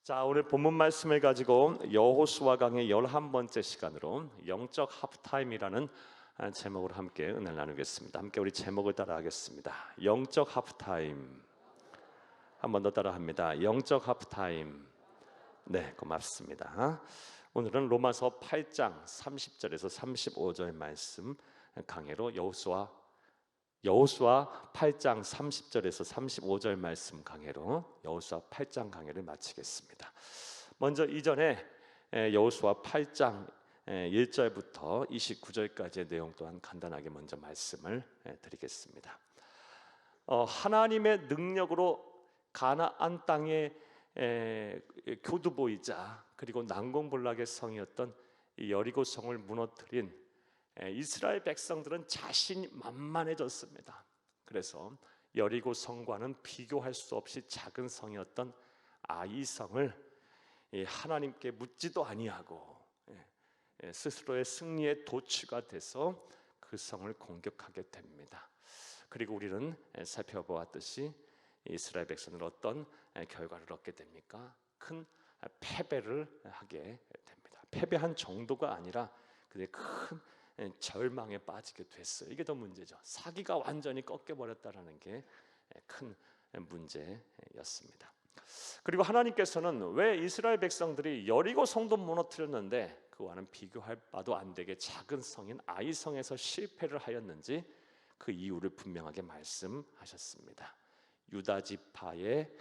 자, 오늘 본문 말씀을 가지고 여호수아 강의 11번째 시간으로 영적 하프타임이라는 제목으로 함께 은혜를 나누겠습니다. 함께 우리 제목을 따라 하겠습니다. 영적 하프타임. 한 번 더 따라 합니다. 영적 하프타임. 네, 고맙습니다. 오늘은 로마서 8장 30절에서 35절 말씀 강해로 여호수아 8장 30절에서 35절 말씀 강해로 여호수아 8장 강해를 마치겠습니다. 먼저 이전에 여호수아 8장 1절부터 29절까지의 내용 또한 간단하게 먼저 말씀을 드리겠습니다. 하나님의 능력으로 가나안 땅의 교두보이자 그리고 난공불락의 성이었던 여리고 성을 무너뜨린 이스라엘 백성들은 자신이 만만해졌습니다. 그래서 여리고 성과는 비교할 수 없이 작은 성이었던 아이 성을 하나님께 묻지도 아니하고 스스로의 승리의 도취가 돼서 그 성을 공격하게 됩니다. 그리고 우리는 살펴보았듯이 이스라엘 백성은 어떤 결과를 얻게 됩니까? 큰 패배를 하게 됩니다. 패배한 정도가 아니라 그들의 큰 절망에 빠지게 됐어요. 이게 더 문제죠. 사기가 완전히 꺾여버렸다는 게 큰 문제였습니다. 그리고 하나님께서는 왜 이스라엘 백성들이 여리고 성도 무너뜨렸는데 그와는 비교할 바도 안 되게 작은 성인 아이 성에서 실패를 하였는지 그 이유를 분명하게 말씀하셨습니다. 유다 지파의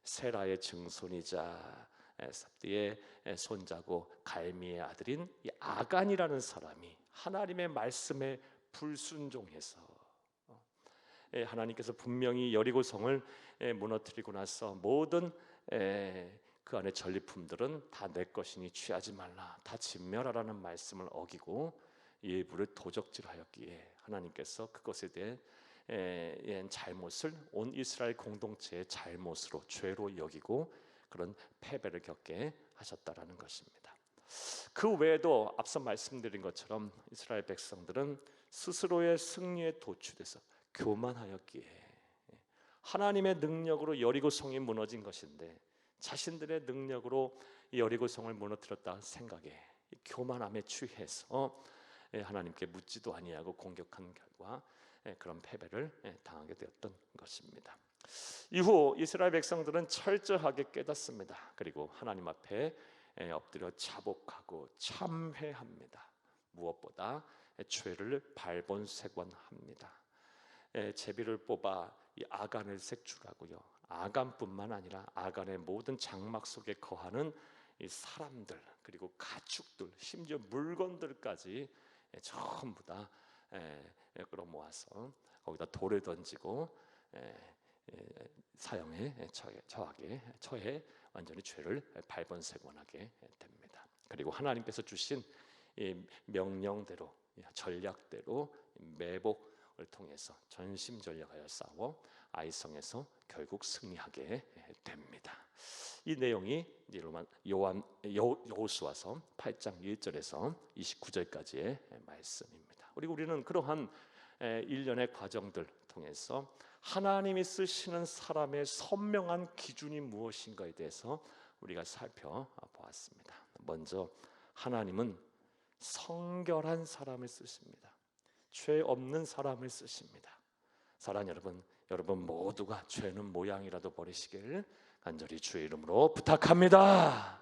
세라의 증손이자 삽디의 손자고 갈미의 아들인 이 아간이라는 사람이 하나님의 말씀에 불순종해서 하나님께서 분명히 여리고 성을 무너뜨리고 나서 모든 그 안에 전리품들은 다 내 것이니 취하지 말라, 다 진멸하라는 말씀을 어기고 일부를 도적질하였기에 하나님께서 그것에 대해 잘못을 온 이스라엘 공동체의 잘못으로 죄로 여기고 그런 패배를 겪게 하셨다라는 것입니다. 그 외에도 앞서 말씀드린 것처럼 이스라엘 백성들은 스스로의 승리에 도취돼서 교만하였기에 하나님의 능력으로 여리고 성이 무너진 것인데 자신들의 능력으로 여리고 성을 무너뜨렸다 생각에 교만함에 취해서 하나님께 묻지도 아니하고 공격한 결과 그런 패배를 당하게 되었던 것입니다. 이후 이스라엘 백성들은 철저하게 깨닫습니다. 그리고 하나님 앞에 엎드려 자복하고 참회합니다. 무엇보다 죄를 발본색원합니다. 제비를 뽑아 이 아간을 색출하고요. 아간뿐만 아니라 아간의 모든 장막 속에 거하는 이 사람들 그리고 가축들 심지어 물건들까지 전부 다 끌어모아서 거기다 돌을 던지고 사형에 처해 완전히 죄를 발본색원하게 됩니다. 그리고 하나님께서 주신 이 명령대로 전략대로 매복을 통해서 전심전력하여 싸워 아이성에서 결국 승리하게 됩니다. 이 내용이 여호수아서 8장 1절에서 29절까지의 말씀입니다. 그리고 우리는 그러한 일련의 과정들 통해서 하나님이 쓰시는 사람의 선명한 기준이 무엇인가에 대해서 우리가 살펴보았습니다. 먼저 하나님은 성결한 사람을 쓰십니다. 죄 없는 사람을 쓰십니다. 사랑하는 여러분 모두가 죄는 모양이라도 버리시길 간절히 주의 이름으로 부탁합니다.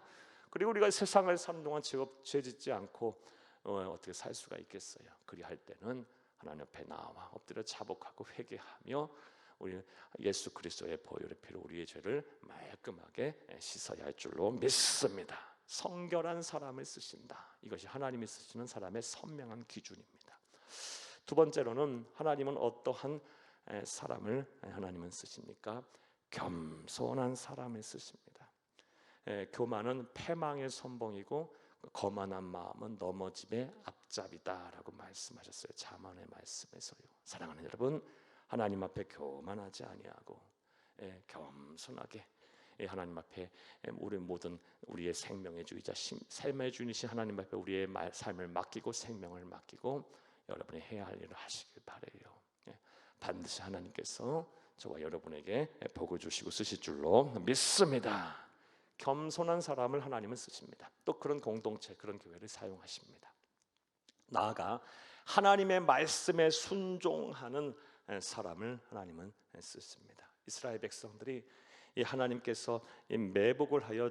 그리고 우리가 세상을 사는 동안 죄 짓지 않고 어떻게 살 수가 있겠어요? 그리할 때는 하나님 앞에 나와 엎드려 자복하고 회개하며 우리 예수 그리스도의 보혈의 피로 우리의 죄를 말끔하게 씻어야 할 줄로 믿습니다. 성결한 사람을 쓰신다. 이것이 하나님이 쓰시는 사람의 선명한 기준입니다. 두 번째로는 하나님은 어떠한 사람을 하나님은 쓰십니까? 겸손한 사람을 쓰십니다. 교만은 패망의 선봉이고 거만한 마음은 넘어짐의 앞잡이다라고 말씀하셨어요. 자만의 말씀에서요. 사랑하는 여러분, 하나님 앞에 교만하지 아니하고 겸손하게 하나님 앞에 우리 모든 우리의 생명의 주이자 삶의 주이신 하나님 앞에 우리의 삶을 맡기고 생명을 맡기고 여러분이 해야 할 일을 하시길 바라요. 반드시 하나님께서 저와 여러분에게 복을 주시고 쓰실 줄로 믿습니다. 겸손한 사람을 하나님은 쓰십니다. 또 그런 공동체, 그런 교회를 사용하십니다. 나아가 하나님의 말씀에 순종하는 사람을 하나님은 쓰십니다. 이스라엘 백성들이 이 하나님께서 이 매복을 하여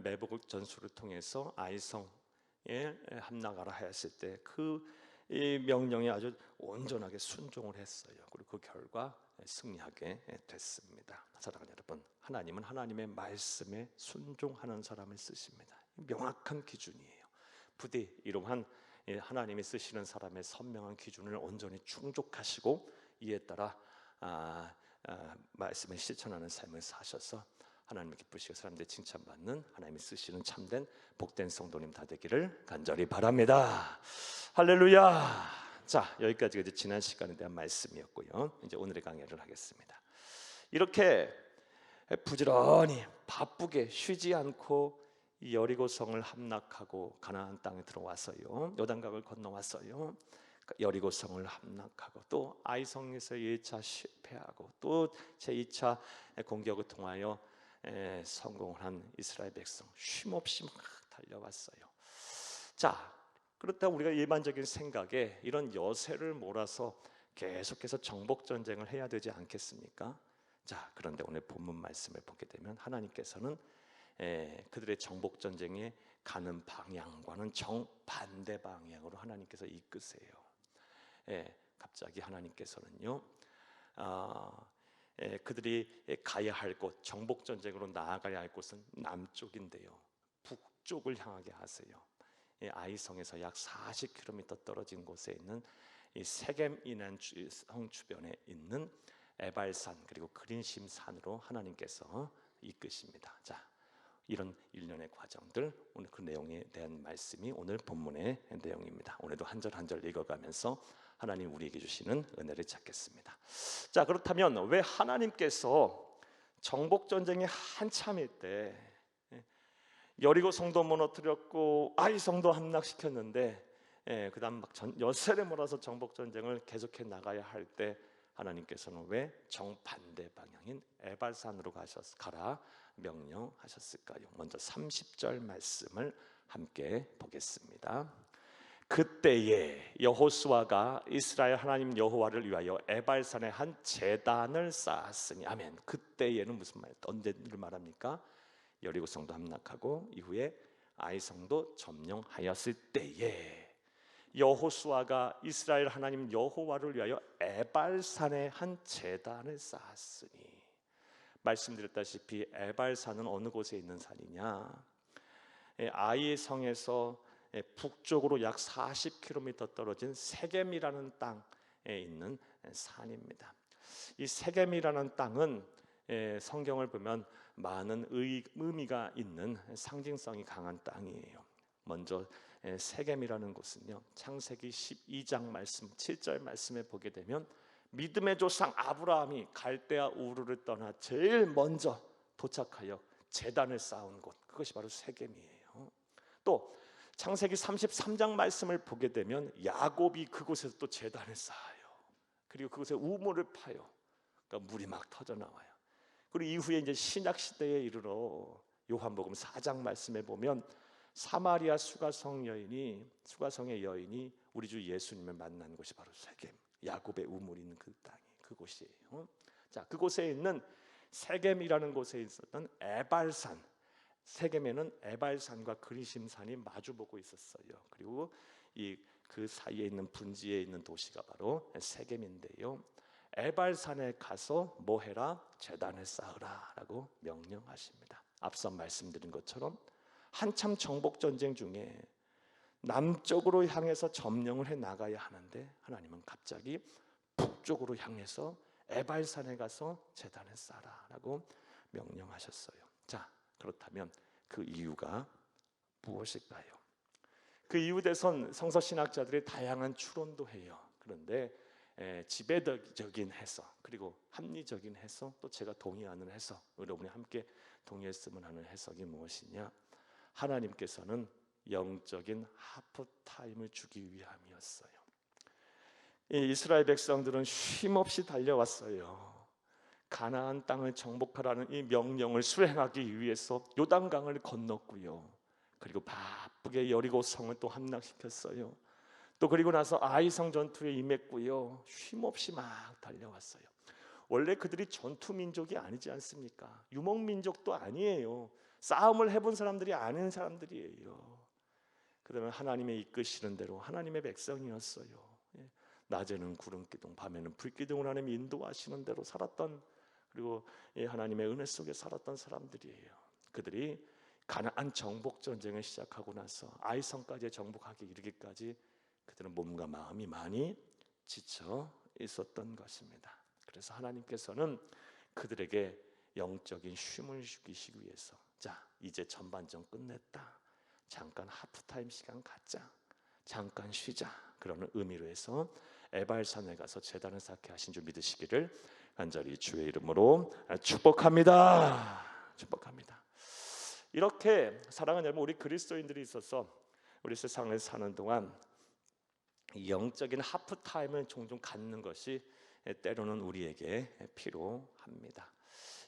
매복 전술을 통해서 아이성에 함락하라 하였을 때 그 이 명령에 아주 온전하게 순종을 했어요. 그리고 그 결과 승리하게 됐습니다. 사랑하는 여러분, 하나님은 하나님의 말씀에 순종하는 사람을 쓰십니다. 명확한 기준이에요. 부디 이러한 하나님이 쓰시는 사람의 선명한 기준을 온전히 충족하시고 이에 따라 말씀을 실천하는 삶을 사셔서 하나님을 기쁘시고 사람들이 칭찬받는 하나님이 쓰시는 참된 복된 성도님 다 되기를 간절히 바랍니다. 할렐루야. 자, 여기까지가 이제 지난 시간에 대한 말씀이었고요. 이제 오늘의 강의를 하겠습니다. 이렇게 부지런히 바쁘게 쉬지 않고 이 여리고성을 함락하고 가나안 땅에 들어와서요, 요단강을 건너왔어요. 여리고성을 함락하고 또 아이성에서 1차 실패하고 또 제2차 공격을 통하여 성공을 한 이스라엘 백성, 쉼없이 막 달려왔어요. 자, 그렇다 우리가 일반적인 생각에 이런 여세를 몰아서 계속해서 정복 전쟁을 해야 되지 않겠습니까? 자, 그런데 오늘 본문 말씀을 보게 되면 하나님께서는 그들의 정복 전쟁에 가는 방향과는 정반대 방향으로 하나님께서 이끄세요. 갑자기 하나님께서는요, 그들이 가야 할 곳, 정복 전쟁으로 나아가야 할 곳은 남쪽인데요, 북쪽을 향하게 하세요. 아이성에서 약 40km 떨어진 곳에 있는 이 세겜이라는 성 주변에 있는 에발산 그리고 그린심 산으로 하나님께서 이끄십니다. 자, 이런 일련의 과정들, 오늘 그 내용에 대한 말씀이 오늘 본문의 내용입니다. 오늘도 한 절 한 절 읽어가면서 하나님 우리에게 주시는 은혜를 찾겠습니다. 자, 그렇다면 왜 하나님께서 정복 전쟁이 한참일 때 여리고 성도 무너뜨렸고 아이 성도 함락시켰는데 그다음 막 여세를 몰아서 정복 전쟁을 계속해 나가야 할 때 하나님께서는 왜 정반대 방향인 에발산으로 가라 명령하셨을까요? 먼저 30절 말씀을 함께 보겠습니다. 그때에 여호수아가 이스라엘 하나님 여호와를 위하여 에발산에 한 제단을 쌓았으니. 아멘. 그때에는 무슨 말? 언제를 말합니까? 여리고성도 함락하고 이후에 아이성도 점령하였을 때에 여호수아가 이스라엘 하나님 여호와를 위하여 에발산에 한 제단을 쌓았으니. 말씀드렸다시피 에발산은 어느 곳에 있는 산이냐? 아이성에서 북쪽으로 약 40km 떨어진 세겜이라는 땅에 있는 산입니다. 이 세겜이라는 땅은 성경을 보면 많은 의미가 있는 상징성이 강한 땅이에요. 먼저 세겜이라는 곳은요, 창세기 12장 말씀 7절 말씀에 보게 되면 믿음의 조상 아브라함이 갈대아 우르를 떠나 제일 먼저 도착하여 제단을 쌓은 곳, 그것이 바로 세겜이에요. 또 창세기 33장 말씀을 보게 되면 야곱이 그곳에서 또 제단을 쌓아요. 그리고 그곳에 우물을 파요. 그러니까 물이 막 터져 나와요. 그리고 이후에 이제 신약 시대에 이르러 요한복음 4장 말씀에 보면 사마리아 수가성의 여인이 우리 주 예수님을 만난 곳이 바로 세겜, 야곱의 우물이 있는 그 땅이 그곳이에요. 자, 그곳에 있는 세겜이라는 곳에 있었던 에발산, 세겜에는 에발산과 그리심산이 마주보고 있었어요. 그리고 그 사이에 있는 분지에 있는 도시가 바로 세겜인데요. 에발산에 가서 뭐 해라? 제단을 쌓으라 라고 명령하십니다. 앞서 말씀드린 것처럼 한참 정복 전쟁 중에 남쪽으로 향해서 점령을 해 나가야 하는데 하나님은 갑자기 북쪽으로 향해서 에발산에 가서 제단을 쌓으라 라고 명령하셨어요. 자, 그렇다면 그 이유가 무엇일까요? 그 이유에 대해서는 성서신학자들이 다양한 추론도 해요. 그런데 지배적인 해석 그리고 합리적인 해석, 또 제가 동의하는 해석, 여러분이 함께 동의했으면 하는 해석이 무엇이냐? 하나님께서는 영적인 하프타임을 주기 위함이었어요. 이스라엘 백성들은 쉼없이 달려왔어요. 가나안 땅을 정복하라는 이 명령을 수행하기 위해서 요단강을 건넜고요. 그리고 바쁘게 여리고성을 또 함락시켰어요. 또 그리고 나서 아이성 전투에 임했고요. 쉼없이 막 달려왔어요. 원래 그들이 전투 민족이 아니지 않습니까? 유목 민족도 아니에요. 싸움을 해본 사람들이 아는 사람들이에요. 그러면 하나님의 이끄시는 대로 하나님의 백성이었어요. 낮에는 구름 기둥, 밤에는 불 기둥을 하나님이 인도하시는 대로 살았던, 그리고 하나님의 은혜 속에 살았던 사람들이에요. 그들이 가나안 정복 전쟁을 시작하고 나서 아이성까지 정복하기 이르기까지 그들은 몸과 마음이 많이 지쳐 있었던 것입니다. 그래서 하나님께서는 그들에게 영적인 쉼을 주시기 위해서, 자, 이제 전반전 끝냈다, 잠깐 하프타임 시간 갖자, 잠깐 쉬자, 그러는 의미로 해서 에발산에 가서 제단을 쌓게 하신 줄 믿으시기를 간절히 주의 이름으로 축복합니다. 축복합니다. 이렇게 사랑하는 여러분, 우리 그리스도인들이 있어서 우리 세상을 사는 동안 영적인 하프타임을 종종 갖는 것이 때로는 우리에게 필요합니다.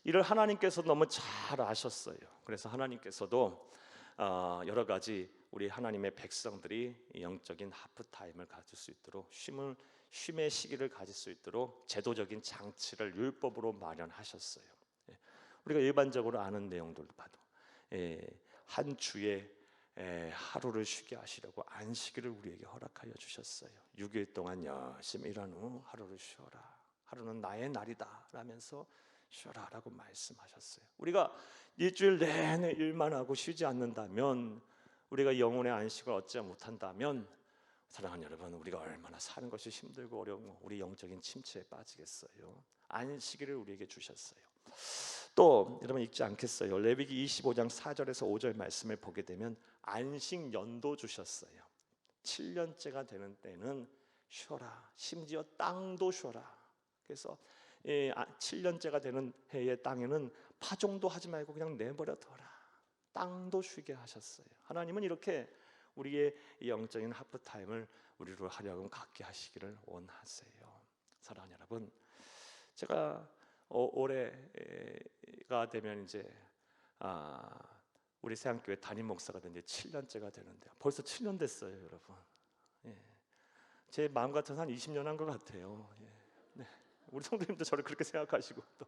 이를 하나님께서 너무 잘 아셨어요. 그래서 하나님께서도 여러 가지 우리 하나님의 백성들이 영적인 하프타임을 가질 수 있도록 쉼의 시기를 가질 수 있도록 제도적인 장치를 율법으로 마련하셨어요. 우리가 일반적으로 아는 내용들도 봐도 한 주에 하루를 쉬게 하시려고 안식일을 우리에게 허락하여 주셨어요. 6일 동안 열심히 일한 후 하루를 쉬어라, 하루는 나의 날이다 라면서 쉬어라 라고 말씀하셨어요. 우리가 일주일 내내 일만 하고 쉬지 않는다면, 우리가 영혼의 안식을 얻지 못한다면, 사랑하는 여러분, 우리가 얼마나 사는 것이 힘들고 어려운, 우리 영적인 침체에 빠지겠어요. 안식일을 우리에게 주셨어요. 또 여러분 잊지 않겠어요? 레위기 25장 4절에서 5절 말씀을 보게 되면 안식년도 주셨어요. 7년째가 되는 때는 쉬어라, 심지어 땅도 쉬어라. 그래서 7년째가 되는 해의 땅에는 파종도 하지 말고 그냥 내버려 둬라, 땅도 쉬게 하셨어요. 하나님은 이렇게 우리의 영적인 하프타임을 우리로 하려고 갖게 하시기를 원하세요. 사랑하는 여러분, 제가 올해가 되면 이제 우리 새한교회 담임 목사가 된 지 7년째가 되는데요. 벌써 7년 됐어요, 여러분. 제 마음 같아서 한 20년 한 것 같아요. 네. 우리 성도님도 저를 그렇게 생각하시고 또,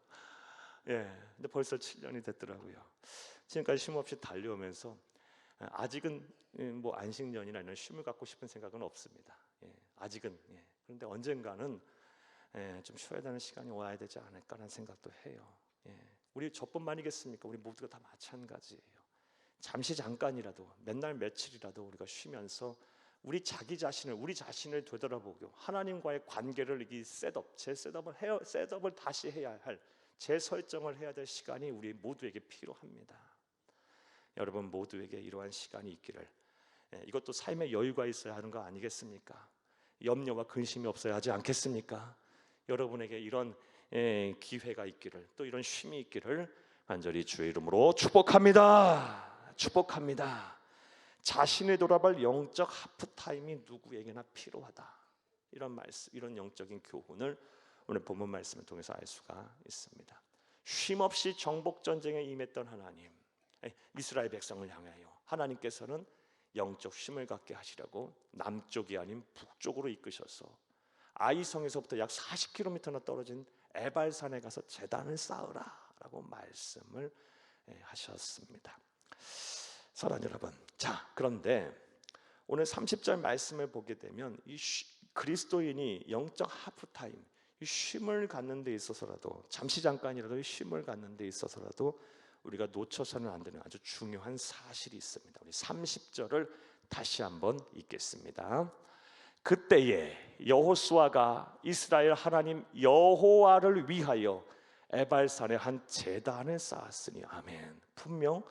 근데 벌써 7년이 됐더라고요. 지금까지 쉼없이 달려오면서 아직은 뭐 안식년이나 이런 쉼을 갖고 싶은 생각은 없습니다. 아직은. 그런데 언젠가는 좀 쉬어야 되는 시간이 와야 되지 않을까라는 생각도 해요. 우리 저뿐만이겠습니까? 우리 모두가 다 마찬가지예요. 잠시 잠깐이라도, 맨날 며칠이라도 우리가 쉬면서 우리 자신을 되돌아보고 하나님과의 관계를 셋업을 다시 해야 할, 재설정을 해야 될 시간이 우리 모두에게 필요합니다. 여러분 모두에게 이러한 시간이 있기를, 이것도 삶의 여유가 있어야 하는 거 아니겠습니까? 염려와 근심이 없어야 하지 않겠습니까? 여러분에게 이런 기회가 있기를, 또 이런 쉼이 있기를 간절히 주의 이름으로 축복합니다. 축복합니다. 자신을 돌아볼 영적 하프타임이 누구에게나 필요하다, 이런 말씀, 이런 영적인 교훈을 오늘 본문 말씀을 통해서 알 수가 있습니다. 쉼없이 정복 전쟁에 임했던 하나님, 이스라엘 백성을 향하여 하나님께서는 영적 쉼을 갖게 하시려고 남쪽이 아닌 북쪽으로 이끄셔서 아이성에서부터 약 40km나 떨어진 에발산에 가서 제단을 쌓으라라고 말씀을 하셨습니다. 사랑하는 여러분, 자, 그런데 오늘 30절 말씀을 보게 되면 이 그리스도인이 영적 하프타임, 이 쉼을 갖는 데 있어서라도, 잠시 잠깐이라도 쉼을 갖는 데 있어서라도 우리가 놓쳐서는 안 되는 아주 중요한 사실이 있습니다. 우리 30절을 다시 한번 읽겠습니다. 그때에 여호수아가 이스라엘 하나님 여호와를 위하여 에발산에 한 제단을 쌓았으니, 아멘. 분명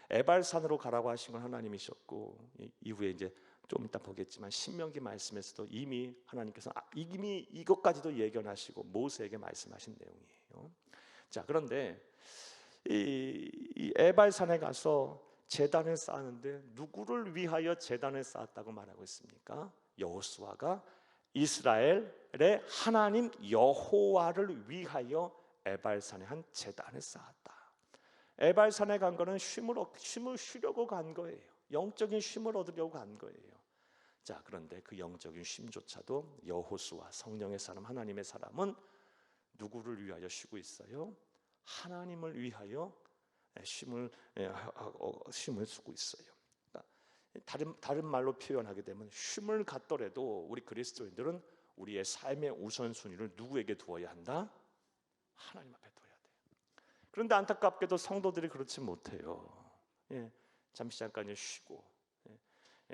에발산으로 가라고 하신 건 하나님이셨고, 이후에 이제 좀 이따 보겠지만 신명기 말씀에서도 이미 하나님께서 이미 이것까지도 예견하시고 모세에게 말씀하신 내용이에요. 자, 그런데 이 에발산에 가서 제단을 쌓았는데 누구를 위하여 제단을 쌓았다고 말하고 있습니까? 여호수아가 이스라엘의 하나님 여호와를 위하여 에발산에 한 제단을 쌓았다. 에발산에 간 거는 쉼을 쉬려고 간 거예요. 영적인 쉼을 얻으려고 간 거예요. 자, 그런데 그 영적인 쉼조차도 여호수아, 성령의 사람, 하나님의 사람은 누구를 위하여 쉬고 있어요? 하나님을 위하여 쉼을 쓰고 있어요. 다른 말로 표현하게 되면 쉼을 갖더라도 우리 그리스도인들은 우리의 삶의 우선순위를 누구에게 두어야 한다? 하나님 앞에 둬야 돼요. 그런데 안타깝게도 성도들이 그렇지 못해요. 잠시 잠깐 쉬고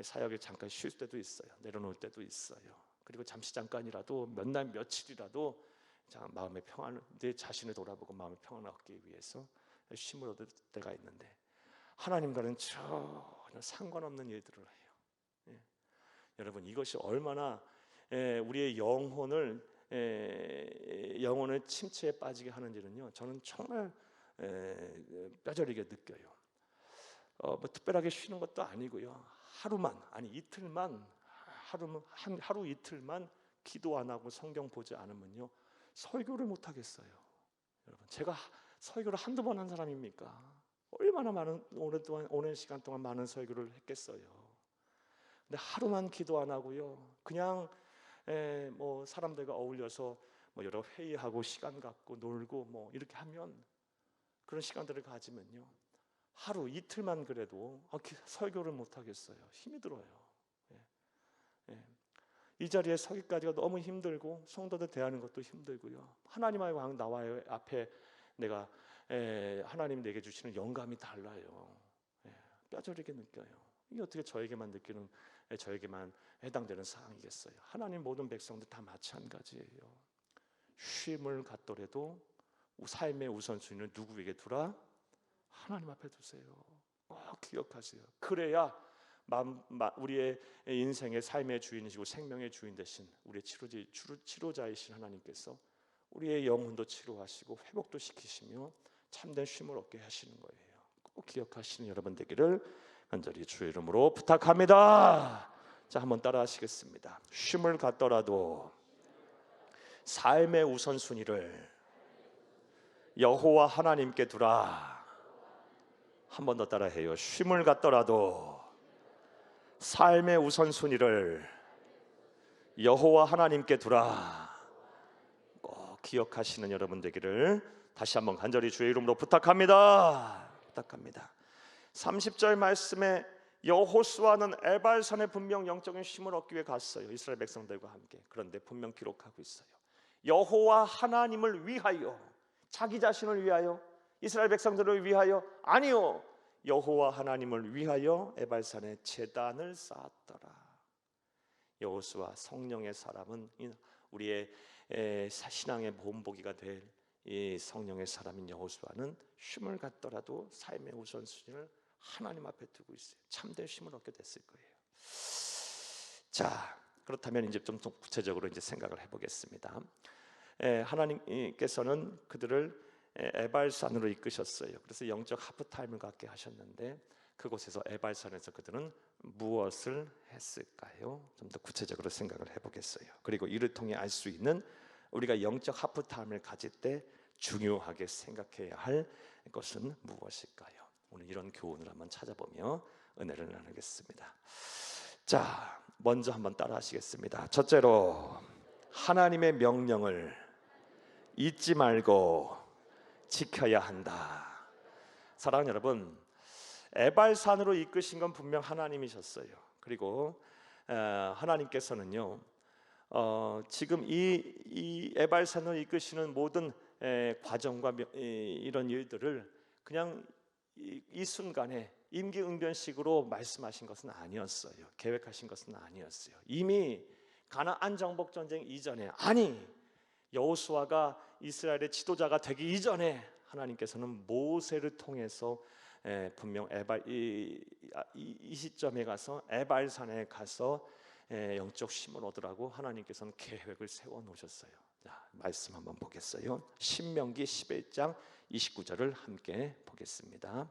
사역에 잠깐 쉴 때도 있어요. 내려놓을 때도 있어요. 그리고 잠시 잠깐이라도 몇 날 며칠이라도 마음의 평안을, 내 자신을 돌아보고 마음의 평안을 얻기 위해서 쉼을 얻을 때가 있는데 하나님과는 전혀 상관없는 일들을 해요. 여러분, 이것이 얼마나 우리의 영혼을 침체에 빠지게 하는지는요, 저는 정말 뼈저리게 느껴요. 뭐 특별하게 쉬는 것도 아니고요. 하루만, 아니 이틀만, 하루 이틀만 기도 안 하고 성경 보지 않으면요, 설교를 못 하겠어요. 여러분, 제가 설교를 한두 번 한 사람입니까? 얼마나 오랜 시간 동안 많은 설교를 했겠어요. 근데 하루만 기도 안 하고요, 그냥 뭐 사람들과 어울려서 뭐 여러 회의하고 시간 갖고 놀고 뭐 이렇게 하면, 그런 시간들을 가지면요, 하루 이틀만 그래도 설교를 못 하겠어요. 힘이 들어요. 이 자리에 서기까지가 너무 힘들고 성도들 대하는 것도 힘들고요. 하나님하고 나와의 앞에 내가 하나님 내게 주시는 영감이 달라요. 뼈저리게 느껴요. 이게 어떻게 저에게만 해당되는 사항이겠어요? 하나님 모든 백성들 다 마찬가지예요. 쉼을 갖더라도 삶의 우선순위는 누구에게 두라? 하나님 앞에 두세요. 기억하세요. 그래야 우리의 인생의 삶의 주인이시고 생명의 주인 되신 우리의 치료자이신 하나님께서 우리의 영혼도 치료하시고 회복도 시키시며 참된 쉼을 얻게 하시는 거예요. 꼭 기억하시는 여러분 되기를 간절히 주의 이름으로 부탁합니다. 자, 한번 따라 하시겠습니다. 쉼을 갖더라도 삶의 우선순위를 여호와 하나님께 두라. 한 번 더 따라해요. 쉼을 갖더라도 삶의 우선순위를 여호와 하나님께 두라. 꼭 기억하시는 여러분 되기를 다시 한번 간절히 주의 이름으로 부탁합니다. 30절 말씀에 여호수아는 에발산에 분명 영적인 쉼을 얻기 위해 갔어요. 이스라엘 백성들과 함께. 그런데 분명 기록하고 있어요. 여호와 하나님을 위하여, 자기 자신을 위하여, 이스라엘 백성들을 위하여 아니요, 여호와 하나님을 위하여 에발산에 제단을 쌓았더라. 여호수아, 성령의 사람은 우리의 신앙의 본보기가 될 이 성령의 사람인 여호수아는 쉼을 갖더라도 삶의 우선순위를 하나님 앞에 두고 있어요. 참된 쉼을 얻게 됐을 거예요. 자, 그렇다면 이제 좀 구체적으로 이제 생각을 해보겠습니다. 하나님께서는 그들을 에발산으로 이끄셨어요. 그래서 영적 하프타임을 갖게 하셨는데 그곳에서 에발산에서 그들은 무엇을 했을까요? 좀 더 구체적으로 생각을 해보겠어요. 그리고 이를 통해 알 수 있는 우리가 영적 하프타임을 가질 때 중요하게 생각해야 할 것은 무엇일까요? 오늘 이런 교훈을 한번 찾아보며 은혜를 나누겠습니다. 자, 먼저 한번 따라 하시겠습니다. 첫째로, 하나님의 명령을 잊지 말고 지켜야 한다. 사랑하는 여러분, 에발산으로 이끄신 건 분명 하나님이셨어요. 그리고 하나님께서는요, 지금 이 에발산으로 이끄시는 모든 과정과 이런 일들을 그냥 이 순간에 임기응변식으로 말씀하신 것은 아니었어요. 계획하신 것은 아니었어요. 이미 가나안 정복 전쟁 이전에, 아니 여호수아가 이스라엘의 지도자가 되기 이전에 하나님께서는 모세를 통해서 분명 이 시점에 가서 에발산에 가서 영적 쉼을 얻으라고 하나님께서는 계획을 세워 놓으셨어요. 자, 말씀 한번 보겠어요. 신명기 11장 29절을 함께 보겠습니다.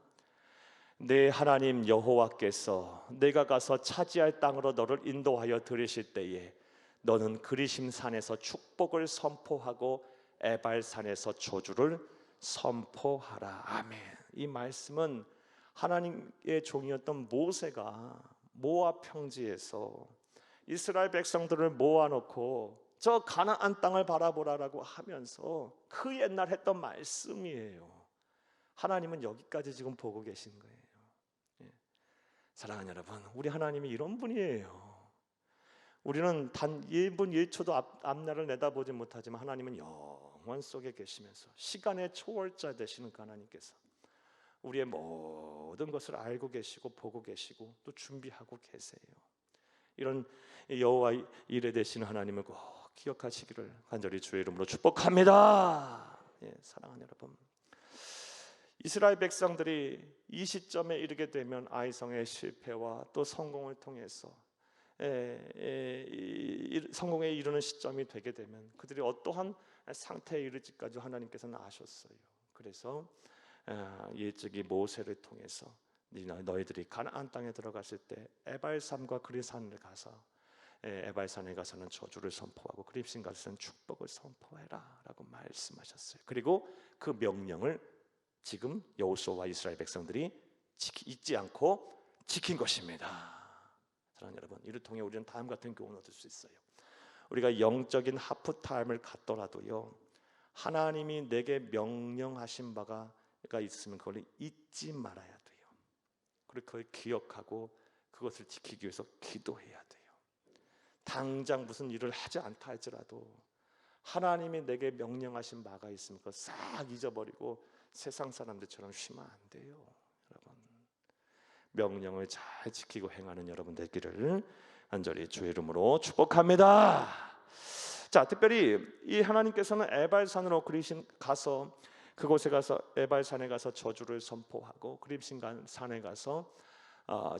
내 하나님 여호와께서 내가 가서 차지할 땅으로 너를 인도하여 들이실 때에 너는 그리심 산에서 축복을 선포하고 에발산에서 저주를 선포하라. 아멘. 이 말씀은 하나님의 종이었던 모세가 모압 평지에서 이스라엘 백성들을 모아놓고 저 가나안 땅을 바라보라라고 하면서 그 옛날 했던 말씀이에요. 하나님은 여기까지 지금 보고 계신 거예요. 예. 사랑하는 여러분, 우리 하나님이 이런 분이에요. 우리는 단 1분 1초도 앞날을 내다보지 못하지만 하나님은 영원 속에 계시면서 시간의 초월자 되시는 그 하나님께서 우리의 모든 것을 알고 계시고 보고 계시고 또 준비하고 계세요. 이런 여호와 이레 되시는 하나님을 꼭 기억하시기를 간절히 주의 이름으로 축복합니다. 예, 사랑하는 여러분, 이스라엘 백성들이 이 시점에 이르게 되면 아이성의 실패와 또 성공을 통해서 성공에 이르는 시점이 되게 되면 그들이 어떠한 상태에 이르지까지 하나님께서는 아셨어요. 그래서 일찍이 모세를 통해서 너희들이 가나안 땅에 들어갔을 때 에발산과 그리산을 가서 에발산에 가서는 저주를 선포하고 그립신 가서는 축복을 선포해라 라고 말씀하셨어요. 그리고 그 명령을 지금 여호수아와 이스라엘 백성들이 잊지 않고 지킨 것입니다. 사랑하는 여러분, 이를 통해 우리는 다음 같은 교훈을 얻을 수 있어요. 우리가 영적인 하프타임을 갖더라도요, 하나님이 내게 명령하신 바가 있으면 그걸 잊지 말아야 돼요. 그리고 그걸 기억하고 그것을 지키기 위해서 기도해야 돼요. 당장 무슨 일을 하지 않다 할지라도 하나님이 내게 명령하신 바가 있으면 그걸 싹 잊어버리고 세상 사람들처럼 쉬면 안 돼요. 여러분, 명령을 잘 지키고 행하는 여러분 되기를 간절히 주의 이름으로 축복합니다. 자, 특별히 이 하나님께서는 에발산으로 가서 그곳에 가서 에발산에 가서 저주를 선포하고 그립신 산에 가서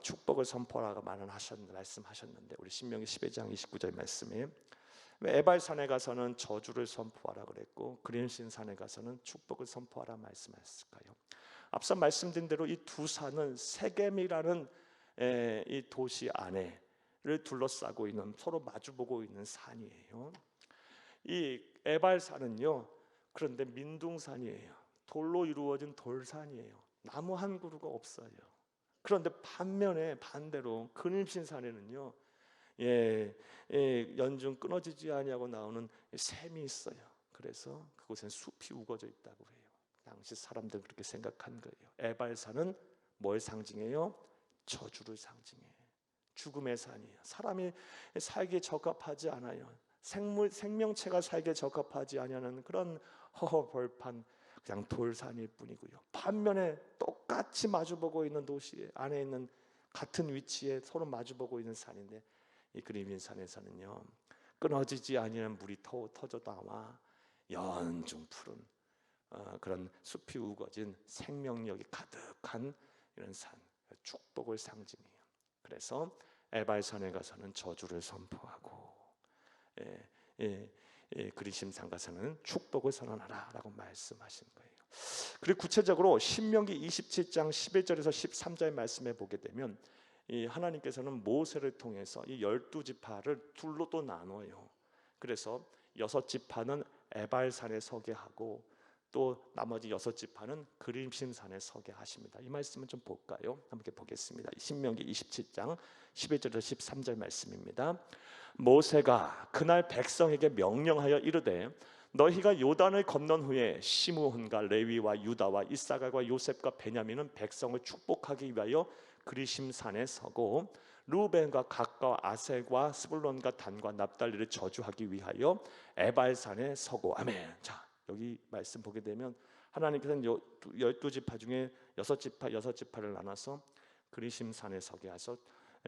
축복을 선포하라고 말씀하셨는데 우리 신명기 12장 29절 말씀에 에발산에 가서는 저주를 선포하라 그랬고 그립신 산에 가서는 축복을 선포하라 말씀하셨을까요? 앞서 말씀드린 대로 이 두 산은 세겜이라는 이 도시 안에를 둘러싸고 있는 서로 마주보고 있는 산이에요. 이 에발산은요, 그런데 민둥산이에요. 돌로 이루어진 돌산이에요. 나무 한 그루가 없어요. 그런데 반대로 그립신산에는요, 연중 끊어지지 아니하고 나오는 샘이 있어요. 그래서 그곳엔 숲이 우거져 있다고 해요. 당시 사람들 그렇게 생각한 거예요. 에발산은 뭘 상징해요? 저주를 상징해요. 죽음의 산이에요. 사람이 살기에 적합하지 않아요. 생명체가 살기에 적합하지 않은 그런 허허벌판 그냥 돌산일 뿐이고요. 반면에 똑같이 마주보고 있는 도시 안에 있는 같은 위치에 서로 마주보고 있는 산인데 이 그립신산에서는요, 끊어지지 아니하는 물이 터져 나와 연중 푸른 그런 숲이 우거진 생명력이 가득한 이런 산, 축복을 상징해요. 그래서 에발산에 가서는 저주를 선포하고 그리심산 가서는 축복을 선언하라라고 말씀하신 거예요. 그리고 구체적으로 신명기 27장 11절에서 13절 말씀에 보게 되면 이 하나님께서는 모세를 통해서 이 12지파를 둘로 또 나눠요. 그래서 6지파는 에발산에 서게 하고 또 나머지 6지파는 그립신산에 서게 하십니다. 이 말씀은 좀 볼까요? 함께 보겠습니다. 신명기 27장 11절에서 13절 말씀입니다. 모세가 그날 백성에게 명령하여 이르되 너희가 요단을 건넌 후에 시므온과 레위와 유다와 이사갈과 요셉과 베냐민은 백성을 축복하기 위하여 그리심산에 서고 루벤과 gad과 아셀과 스불론과 단과 납달리를 저주하기 위하여 에발산에 서고. 아멘. 자, 여기 말씀 보게 되면 하나님께서는 12지파 중에 6지파를 나눠서 그리심산에 서게 하셔서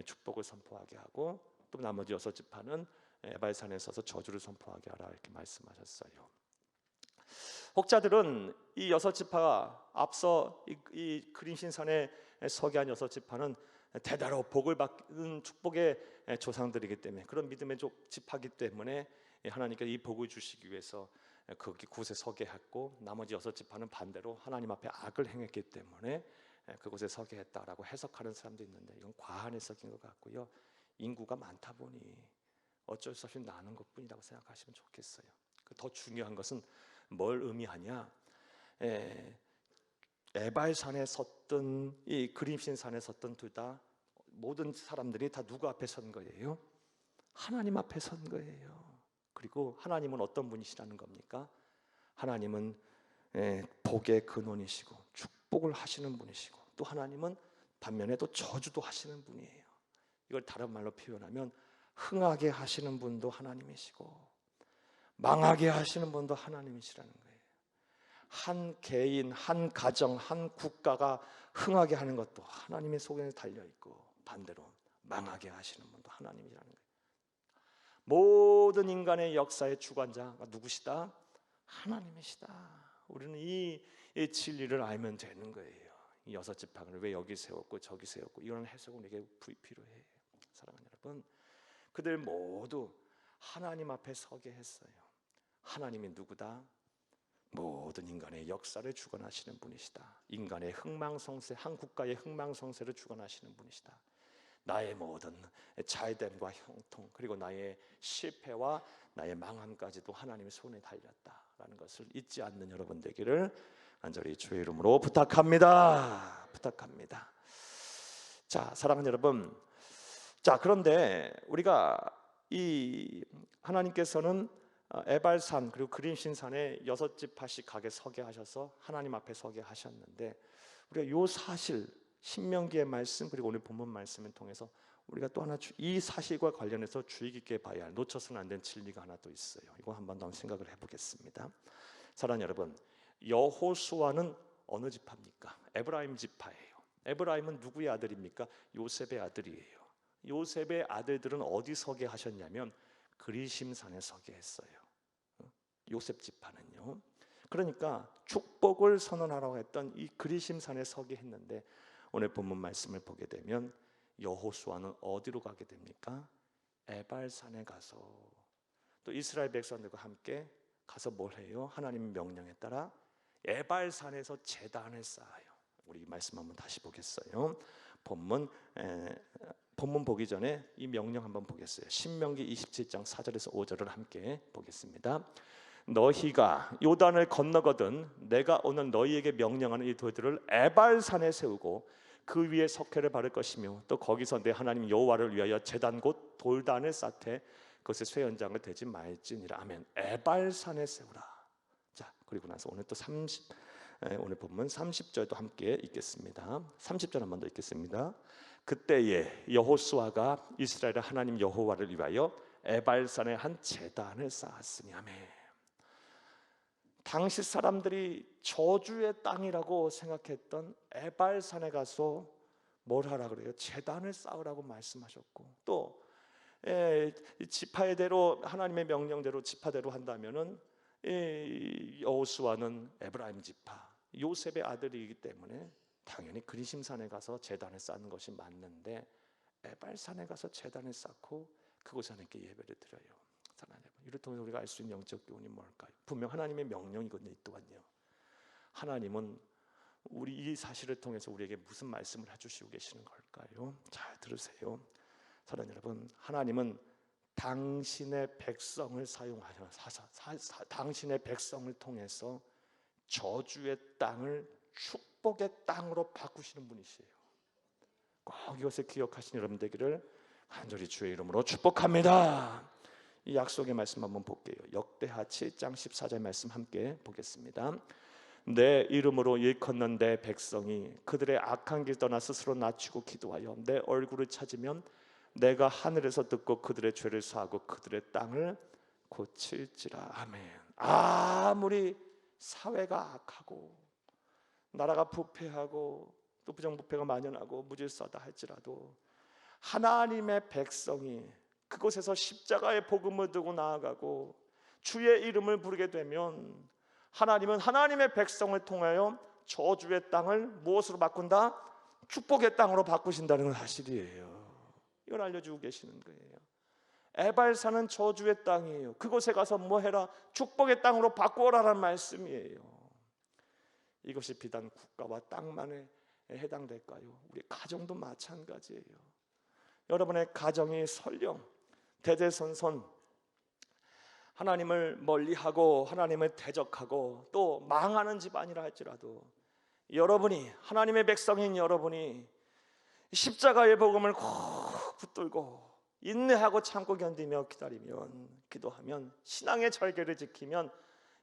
축복을 선포하게 하고 또 나머지 6지파는 에발산에 서서 저주를 선포하게 하라 이렇게 말씀하셨어요. 혹자들은 이 6지파가 앞서 이 그리심산에 서게 한 6지파는 대다로 복을 받는 축복의 조상들이기 때문에 그런 믿음의 지파이기 때문에 하나님께서 이 복을 주시기 위해서 거기 곳에 서게 했고 나머지 6지파는 반대로 하나님 앞에 악을 행했기 때문에 그곳에 서게 했다라고 해석하는 사람도 있는데 이건 과한 해석인 것 같고요. 인구가 많다 보니 어쩔 수 없이 나는 것뿐이라고 생각하시면 좋겠어요. 더 중요한 것은 뭘 의미하냐? 에발산에 섰던 이 그림신산에 섰던 둘 다 모든 사람들이 다 누구 앞에 선 거예요? 하나님 앞에 선 거예요. 그리고 하나님은 어떤 분이시라는 겁니까? 하나님은 복의 근원이시고 축복을 하시는 분이시고, 또 하나님은 반면에 또 저주도 하시는 분이에요. 이걸 다른 말로 표현하면 흥하게 하시는 분도 하나님이시고 망하게 하시는 분도 하나님이시라는 거예요. 한 개인, 한 가정, 한 국가가 흥하게 하는 것도 하나님의 속에 달려있고, 반대로 망하게 하시는 분도 하나님이라는 거예요. 모든 인간의 역사의 주관자가 누구시다? 하나님이시다. 우리는 이 진리를 알면 되는 거예요. 이 6지파를 왜 여기 세웠고 저기 세웠고, 이런 해석은 우리에게 필요해요. 사랑하는 여러분, 그들 모두 하나님 앞에 서게 했어요. 하나님이 누구다? 모든 인간의 역사를 주관하시는 분이시다. 인간의 흥망성쇠, 한 국가의 흥망성쇠를 주관하시는 분이시다. 나의 모든 잘됨과 형통, 그리고 나의 실패와 나의 망함까지도 하나님의 손에 달렸다라는 것을 잊지 않는 여러분 되기를 간절히 주의 이름으로 부탁합니다. 자, 사랑하는 여러분, 자, 그런데 우리가 이 하나님께서는 에발산 그리고 그림신산에 6지파씩 가게 서게 하셔서 하나님 앞에 서게 하셨는데, 우리가 요 사실, 신명기의 말씀 그리고 오늘 본문 말씀을 통해서 우리가 또 하나 이 사실과 관련해서 주의 깊게 봐야 할, 놓쳐서는 안 되는 진리가 하나 또 있어요. 이거 한번 더 생각을 해보겠습니다. 사랑하는 여러분, 여호수아는 어느 지파입니까? 에브라임 지파예요. 에브라임은 누구의 아들입니까? 요셉의 아들이에요. 요셉의 아들들은 어디 서게 하셨냐면 그리심산에 서게 했어요. 요셉 지파는요. 그러니까 축복을 선언하라고 했던 이 그리심산에 서게 했는데, 오늘 본문 말씀을 보게 되면 여호수아는 어디로 가게 됩니까? 에발산에 가서 또 이스라엘 백성들과 함께 가서 뭘 해요? 하나님의 명령에 따라 에발산에서 제단을 쌓아요. 우리 이 말씀 한번 다시 보겠어요. 본문 보기 전에 이 명령 한번 보겠어요. 신명기 27장 4절에서 5절을 함께 보겠습니다. 너희가 요단을 건너거든 내가 오늘 너희에게 명령하는 이 돌들을 에발산에 세우고 그 위에 석회를 바를 것이며, 또 거기서 내 하나님 여호와를 위하여 제단 곧 돌단을 쌓되 그것에 쇠 연장을 대지 말지니라. 아멘. 에발산에 세우라. 자, 그리고 나서 오늘 또 오늘 본문 30절도 함께 읽겠습니다. 30절 한 번 더 읽겠습니다. 그때에 여호수아가 이스라엘의 하나님 여호와를 위하여 에발산에 한 제단을 쌓았으니. 아멘. 당시 사람들이 저주의 땅이라고 생각했던 에발산에 가서 뭘 하라 그래요? 제단을 쌓으라고 말씀하셨고, 또 지파대로 하나님의 명령대로 지파대로 한다면은 여호수아는 에브라임 지파 요셉의 아들이기 때문에 당연히 그리심산에 가서 제단을 쌓는 것이 맞는데, 에발산에 가서 제단을 쌓고 그곳에 하나님께 예배를 드려요. 사랑하는 여러분, 이를 통해 우리가 알 수 있는 영적 교훈이 뭘까요? 분명 하나님의 명령이거든요. 이 또한요, 하나님은 우리 이 사실을 통해서 우리에게 무슨 말씀을 해주시고 계시는 걸까요? 잘 들으세요. 사랑하는 여러분, 하나님은 당신의 백성을 사용하여 당신의 백성을 통해서 저주의 땅을 축복의 땅으로 바꾸시는 분이시에요. 꼭 이것을 기억하시는 여러분 되기를 간절히 주의 이름으로 축복합니다. 이 약속의 말씀 한번 볼게요. 역대하 7장 14절 말씀 함께 보겠습니다. 내 이름으로 일컫는 내 백성이 그들의 악한 길 떠나 스스로 낮추고 기도하여 내 얼굴을 찾으면 내가 하늘에서 듣고 그들의 죄를 사하고 그들의 땅을 고칠지라. 아멘. 아무리 사회가 악하고 나라가 부패하고 또 부정부패가 만연하고 무질서하다 할지라도 하나님의 백성이 그곳에서 십자가의 복음을 들고 나아가고 주의 이름을 부르게 되면 하나님은 하나님의 백성을 통하여 저주의 땅을 무엇으로 바꾼다? 축복의 땅으로 바꾸신다는 사실이에요. 이걸 알려주고 계시는 거예요. 에발산은 저주의 땅이에요. 그곳에 가서 뭐 해라? 축복의 땅으로 바꾸어라라는 말씀이에요. 이것이 비단 국가와 땅만에 해당될까요? 우리 가정도 마찬가지예요. 여러분의 가정이 설령 대대손손 하나님을 멀리하고 하나님을 대적하고 또 망하는 집안이라 할지라도 여러분이, 하나님의 백성인 여러분이 십자가의 복음을 꼭 붙들고 인내하고 참고 견디며 기다리면, 기도하면, 신앙의 절개를 지키면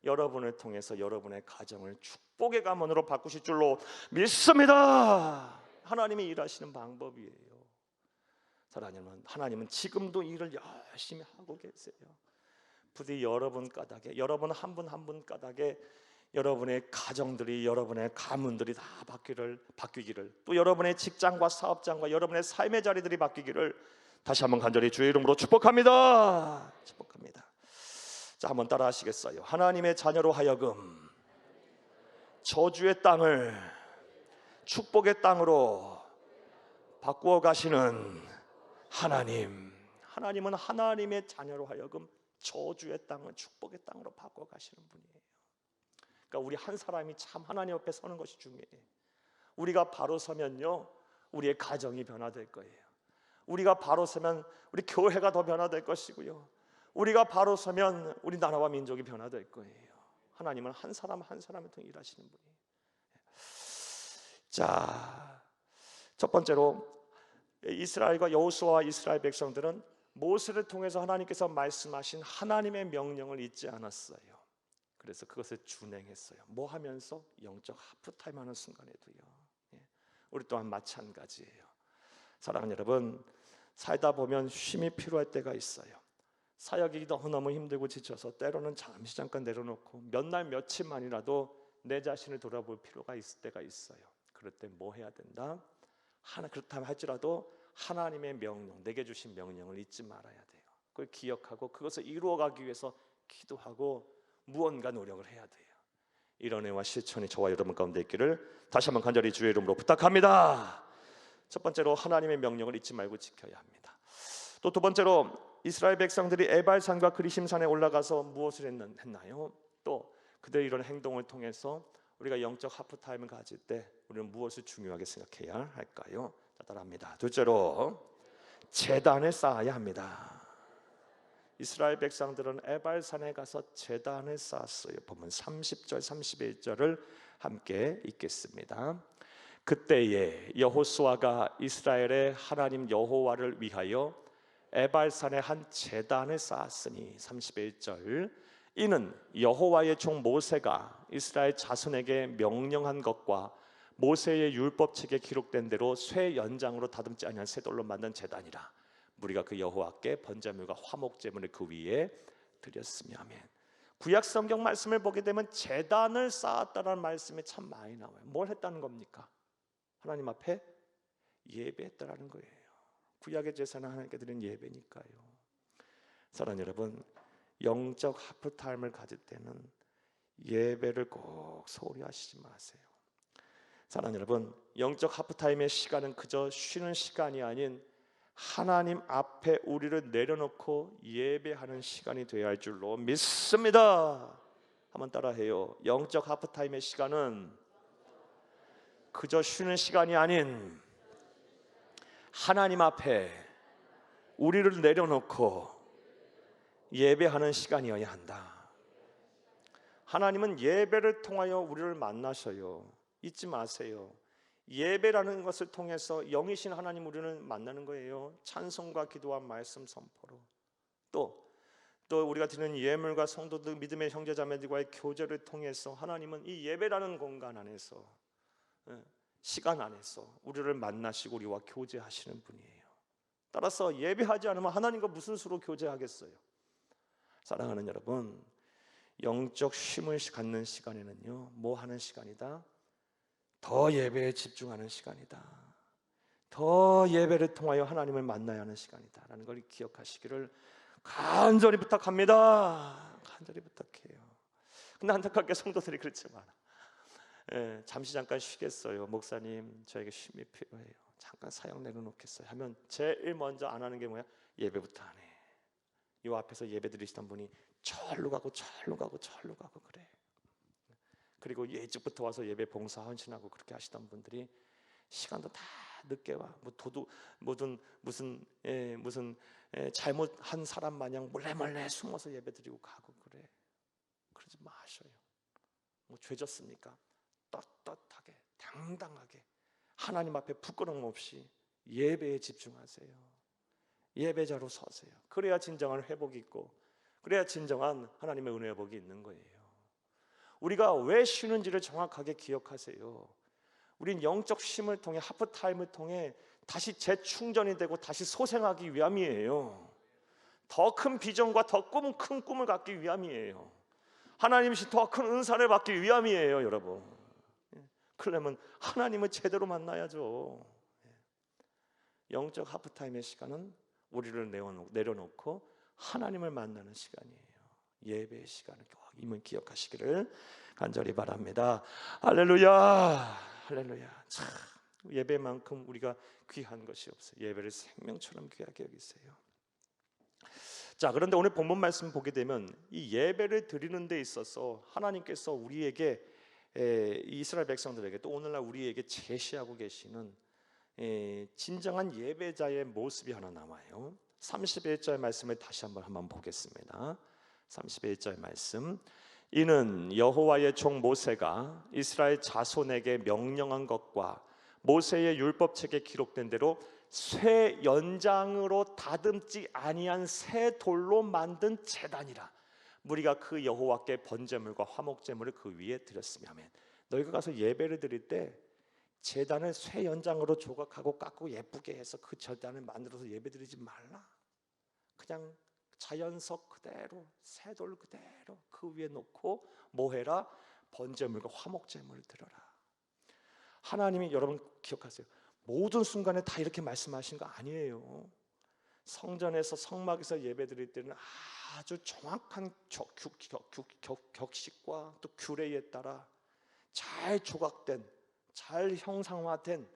여러분을 통해서 여러분의 가정을 축복의 가문으로 바꾸실 줄로 믿습니다. 하나님이 일하시는 방법이에요. 하나님은 지금도 일을 열심히 하고 계세요. 부디 여러분 까닭에, 여러분 한 분 한 분 까닭에 여러분의 가정들이, 여러분의 가문들이 다 바뀌기를, 또 여러분의 직장과 사업장과 여러분의 삶의 자리들이 바뀌기를 다시 한번 간절히 주의 이름으로 축복합니다. 축복합니다. 자, 한번 따라 하시겠어요? 하나님의 자녀로 하여금 저주의 땅을 축복의 땅으로 바꾸어 가시는 하나님. 하나님은 하나님의 자녀로 하여금 저주의 땅을 축복의 땅으로 바꿔 가시는 분이에요. 그러니까 우리 한 사람이 참 하나님 앞에 서는 것이 중요해요. 우리가 바로 서면요, 우리의 가정이 변화될 거예요. 우리가 바로 서면 우리 교회가 더 변화될 것이고요, 우리가 바로 서면 우리 나라와 민족이 변화될 거예요. 하나님은 한 사람 한 사람을 통해 일하시는 분이에요. 자, 첫 번째로 이스라엘과 여호수아와 이스라엘 백성들은 모세를 통해서 하나님께서 말씀하신 하나님의 명령을 잊지 않았어요. 그래서 그것을 준행했어요. 뭐 하면서? 영적 하프타임 하는 순간에도요. 우리 또한 마찬가지예요. 사랑하는 여러분, 살다 보면 쉼이 필요할 때가 있어요. 사역이 너무너무 힘들고 지쳐서 때로는 잠시 잠깐 내려놓고 몇 날 며칠만이라도 내 자신을 돌아볼 필요가 있을 때가 있어요. 그럴 때 뭐 해야 된다? 그렇다면 할지라도 하나님의 명령, 내게 주신 명령을 잊지 말아야 돼요. 그걸 기억하고 그것을 이루어가기 위해서 기도하고 무언가 노력을 해야 돼요. 이런 애와 실천이 저와 여러분 가운데 있기를 다시 한번 간절히 주의 이름으로 부탁합니다. 첫 번째로 하나님의 명령을 잊지 말고 지켜야 합니다. 또 두 번째로 이스라엘 백성들이 에발산과 그리심산에 올라가서 무엇을 했나요? 또 그들의 이런 행동을 통해서 우리가 영적 하프타임을 가질 때 우리는 무엇을 중요하게 생각해야 할까요? 따라합니다. 둘째로 제단을 쌓아야 합니다. 이스라엘 백성들은 에발산에 가서 제단을 쌓았어요. 보면 30절 31절을 함께 읽겠습니다. 그때에 여호수아가 이스라엘의 하나님 여호와를 위하여 에발산에 한 제단을 쌓았으니 31절 이는 여호와의 종 모세가 이스라엘 자손에게 명령한 것과 모세의 율법책에 기록된 대로 쇠 연장으로 다듬지 아니한 쇠돌로 만든 제단이라. 우리가 그 여호와께 번제물과 화목 제물을 그 위에 드렸으며. 아멘. 구약 성경 말씀을 보게 되면 제단을 쌓았다는 말씀이 참 많이 나와요. 뭘 했다는 겁니까? 하나님 앞에 예배했다라는 거예요. 구약의 제사는 하나님께 드린 예배니까요. 사랑하는 여러분, 영적 하프타임을 가질 때는 예배를 꼭 소홀히 하시지 마세요. 사랑하는 여러분, 영적 하프타임의 시간은 그저 쉬는 시간이 아닌 하나님 앞에 우리를 내려놓고 예배하는 시간이 되어야 할 줄로 믿습니다. 한번 따라해요. 영적 하프타임의 시간은 그저 쉬는 시간이 아닌 하나님 앞에 우리를 내려놓고 예배하는 시간이어야 한다. 하나님은 예배를 통하여 우리를 만나셔요. 잊지 마세요. 예배라는 것을 통해서 영이신 하나님 우리를 만나는 거예요. 찬송과 기도와 말씀 선포로, 또 우리가 드리는 예물과 성도들, 믿음의 형제자매들과의 교제를 통해서 하나님은 이 예배라는 공간 안에서, 시간 안에서 우리를 만나시고 우리와 교제하시는 분이에요. 따라서 예배하지 않으면 하나님과 무슨 수로 교제하겠어요? 사랑하는 여러분, 영적 쉼을 갖는 시간에는요, 뭐 하는 시간이다? 더 예배에 집중하는 시간이다. 더 예배를 통하여 하나님을 만나야 하는 시간이다 라는 걸 기억하시기를 간절히 부탁합니다. 간절히 부탁해요. 근데 안타깝게 성도들이 그렇지 않아. 잠깐 쉬겠어요. 목사님, 저에게 쉼이 필요해요. 잠깐 사역 내려놓겠어요 하면 제일 먼저 안 하는 게 뭐야? 예배부터 안 해. 이 앞에서 예배 드리시던 분이 절로 가고 그래. 그리고 일찍부터 와서 예배 봉사 헌신하고 그렇게 하시던 분들이 시간도 다 늦게 와. 뭐 도둑 무슨 잘못한 사람 마냥 몰래 숨어서 예배드리고 가고 그래. 그러지 마셔요. 뭐 죄졌습니까? 떳떳하게 당당하게 하나님 앞에 부끄러움 없이 예배에 집중하세요. 예배자로 서세요. 그래야 진정한 회복이 있고, 그래야 진정한 하나님의 은혜 회복이 있는 거예요. 우리가 왜 쉬는지를 정확하게 기억하세요. 우린 영적 쉼을 통해, 하프타임을 통해 다시 재충전이 되고 다시 소생하기 위함이에요. 더 큰 비전과 더 큰 꿈을 갖기 위함이에요. 하나님이 더 큰 은사를 받기 위함이에요, 여러분. 그러려면 하나님을 제대로 만나야죠. 영적 하프타임의 시간은 우리를 내려놓고 하나님을 만나는 시간이에요. 예배의 시간을 임을 기억하시기를 간절히 바랍니다. 할렐루야, 할렐루야. 참, 예배만큼 우리가 귀한 것이 없어요. 예배를 생명처럼 귀하게 여기세요. 자, 그런데 오늘 본문 말씀 보게 되면 이 예배를 드리는 데 있어서 하나님께서 우리에게, 이스라엘 백성들에게, 또 오늘날 우리에게 제시하고 계시는 진정한 예배자의 모습이 하나 남아요. 31절 말씀을 다시 한번 보겠습니다. 31절 말씀. 이는 여호와의 종 모세가 이스라엘 자손에게 명령한 것과 모세의 율법책에 기록된 대로 쇠 연장으로 다듬지 아니한 새 돌로 만든 제단이라. 무리가 그 여호와께 번제물과 화목제물을 그 위에 드렸으며. 아멘. 너희가 가서 예배를 드릴 때 제단을 쇠 연장으로 조각하고 깎고 예쁘게 해서 그 제단을 만들어서 예배드리지 말라. 그냥 자연석 그대로, 새돌 그대로 그 위에 놓고 뭐해라? 번제물과 화목제물을 드려라. 하나님이, 여러분 기억하세요, 모든 순간에 다 이렇게 말씀하신 거 아니에요. 성전에서 성막에서 예배드릴 때는 아주 정확한 격식과 또 규례에 따라 잘 조각된, 잘 형상화된,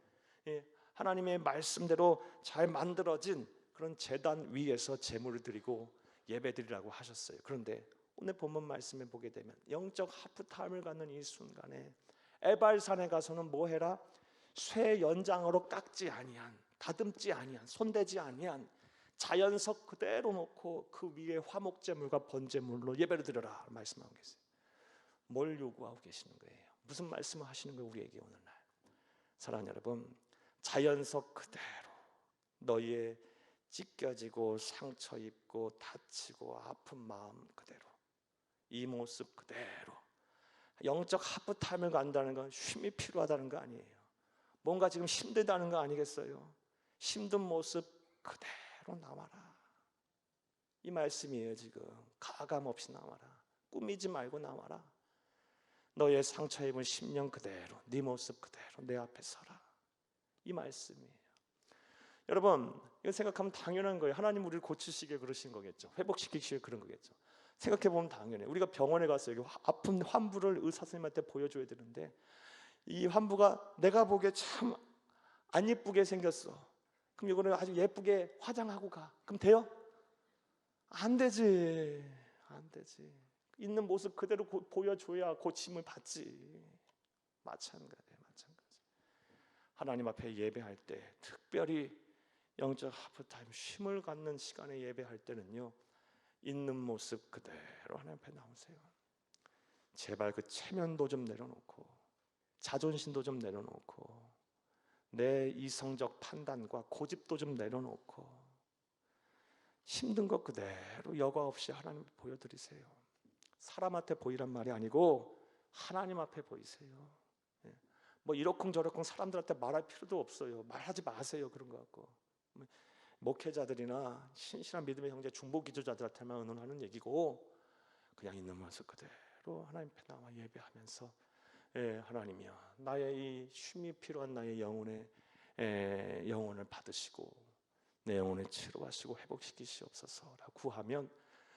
하나님의 말씀대로 잘 만들어진 그런 제단 위에서 제물을 드리고 예배드리라고 하셨어요. 그런데 오늘 본문 말씀에 보게 되면 영적 하프타임을 갖는 이 순간에 에발산에 가서는 뭐 해라? 쇠 연장으로 깎지 아니한, 다듬지 아니한, 손대지 아니한 자연석 그대로 놓고 그 위에 화목제물과 번제물로 예배를 드려라 말씀하고 계세요. 뭘 요구하고 계시는 거예요? 무슨 말씀을 하시는 거예요? 우리에게 오늘날 사랑하는 여러분, 자연석 그대로 너희의 찢겨지고 상처 입고 다치고 아픈 마음 그대로, 이 모습 그대로. 영적 하프타임을 간다는 건 쉼이 필요하다는 거 아니에요. 뭔가 지금 힘들다는 거 아니겠어요? 힘든 모습 그대로 남아라, 이 말씀이에요. 지금 가감 없이 남아라. 꾸미지 말고 남아라. 너의 상처 입은 심령 그대로, 네 모습 그대로 내 앞에 서라, 이 말씀이에요. 여러분, 이거 생각하면 당연한 거예요. 하나님 우리를 고치시게 그러신 거겠죠. 회복시키시게 그런 거겠죠. 생각해보면 당연해. 우리가 병원에 가서 여기 아픈 환부를 의사 선생님한테 보여줘야 되는데 이 환부가 내가 보기에 참 안 예쁘게 생겼어. 그럼 이거를 아주 예쁘게 화장하고 가. 그럼 돼요? 안 되지. 안 되지. 있는 모습 그대로 보여줘야 고침을 받지. 마찬가지예요. 마찬가지. 하나님 앞에 예배할 때, 특별히 영적 하프타임 쉼을 갖는 시간에 예배할 때는요, 있는 모습 그대로 하나님 앞에 나오세요. 제발 그 체면도 좀 내려놓고, 자존심도 좀 내려놓고, 내 이성적 판단과 고집도 좀 내려놓고, 힘든 것 그대로 여과 없이 하나님 앞에 보여드리세요. 사람한테 보이란 말이 아니고 하나님 앞에 보이세요. 뭐 이러쿵저러쿵 사람들한테 말할 필요도 없어요. 말하지 마세요. 그런 거 갖고. 목회자들이나 신실한 믿음의 형제 중보 기도자들한테만 의논하는 얘기고, 그냥 있는 모습 그대로 하나님 앞에 나와 예배하면서, 하나님이여, 나의 이 쉼이 필요한 나의 영혼을 받으시고 내 영혼을 치료하시고 회복시키시옵소서라고 구하면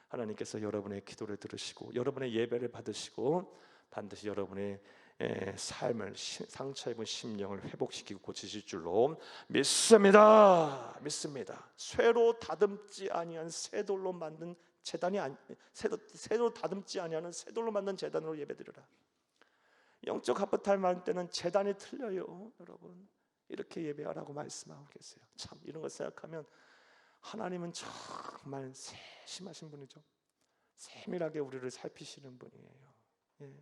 하나님께서 여러분의 기도를 들으시고 여러분의 예배를 받으시고 반드시 여러분의 삶을, 상처 입은 심령을 회복시키고 고치실 줄로 믿습니다. 믿습니다. 쇠로 다듬지 아니한 쇠돌로 만든 제단이 쇠로 다듬지 아니하는 쇠돌로 만든 제단으로 예배드려라. 영적 하프타임 할 때는 제단이 틀려요. 여러분, 이렇게 예배하라고 말씀하고 계세요. 참 이런 거 생각하면 하나님은 정말 세심하신 분이죠. 세밀하게 우리를 살피시는 분이에요. 예.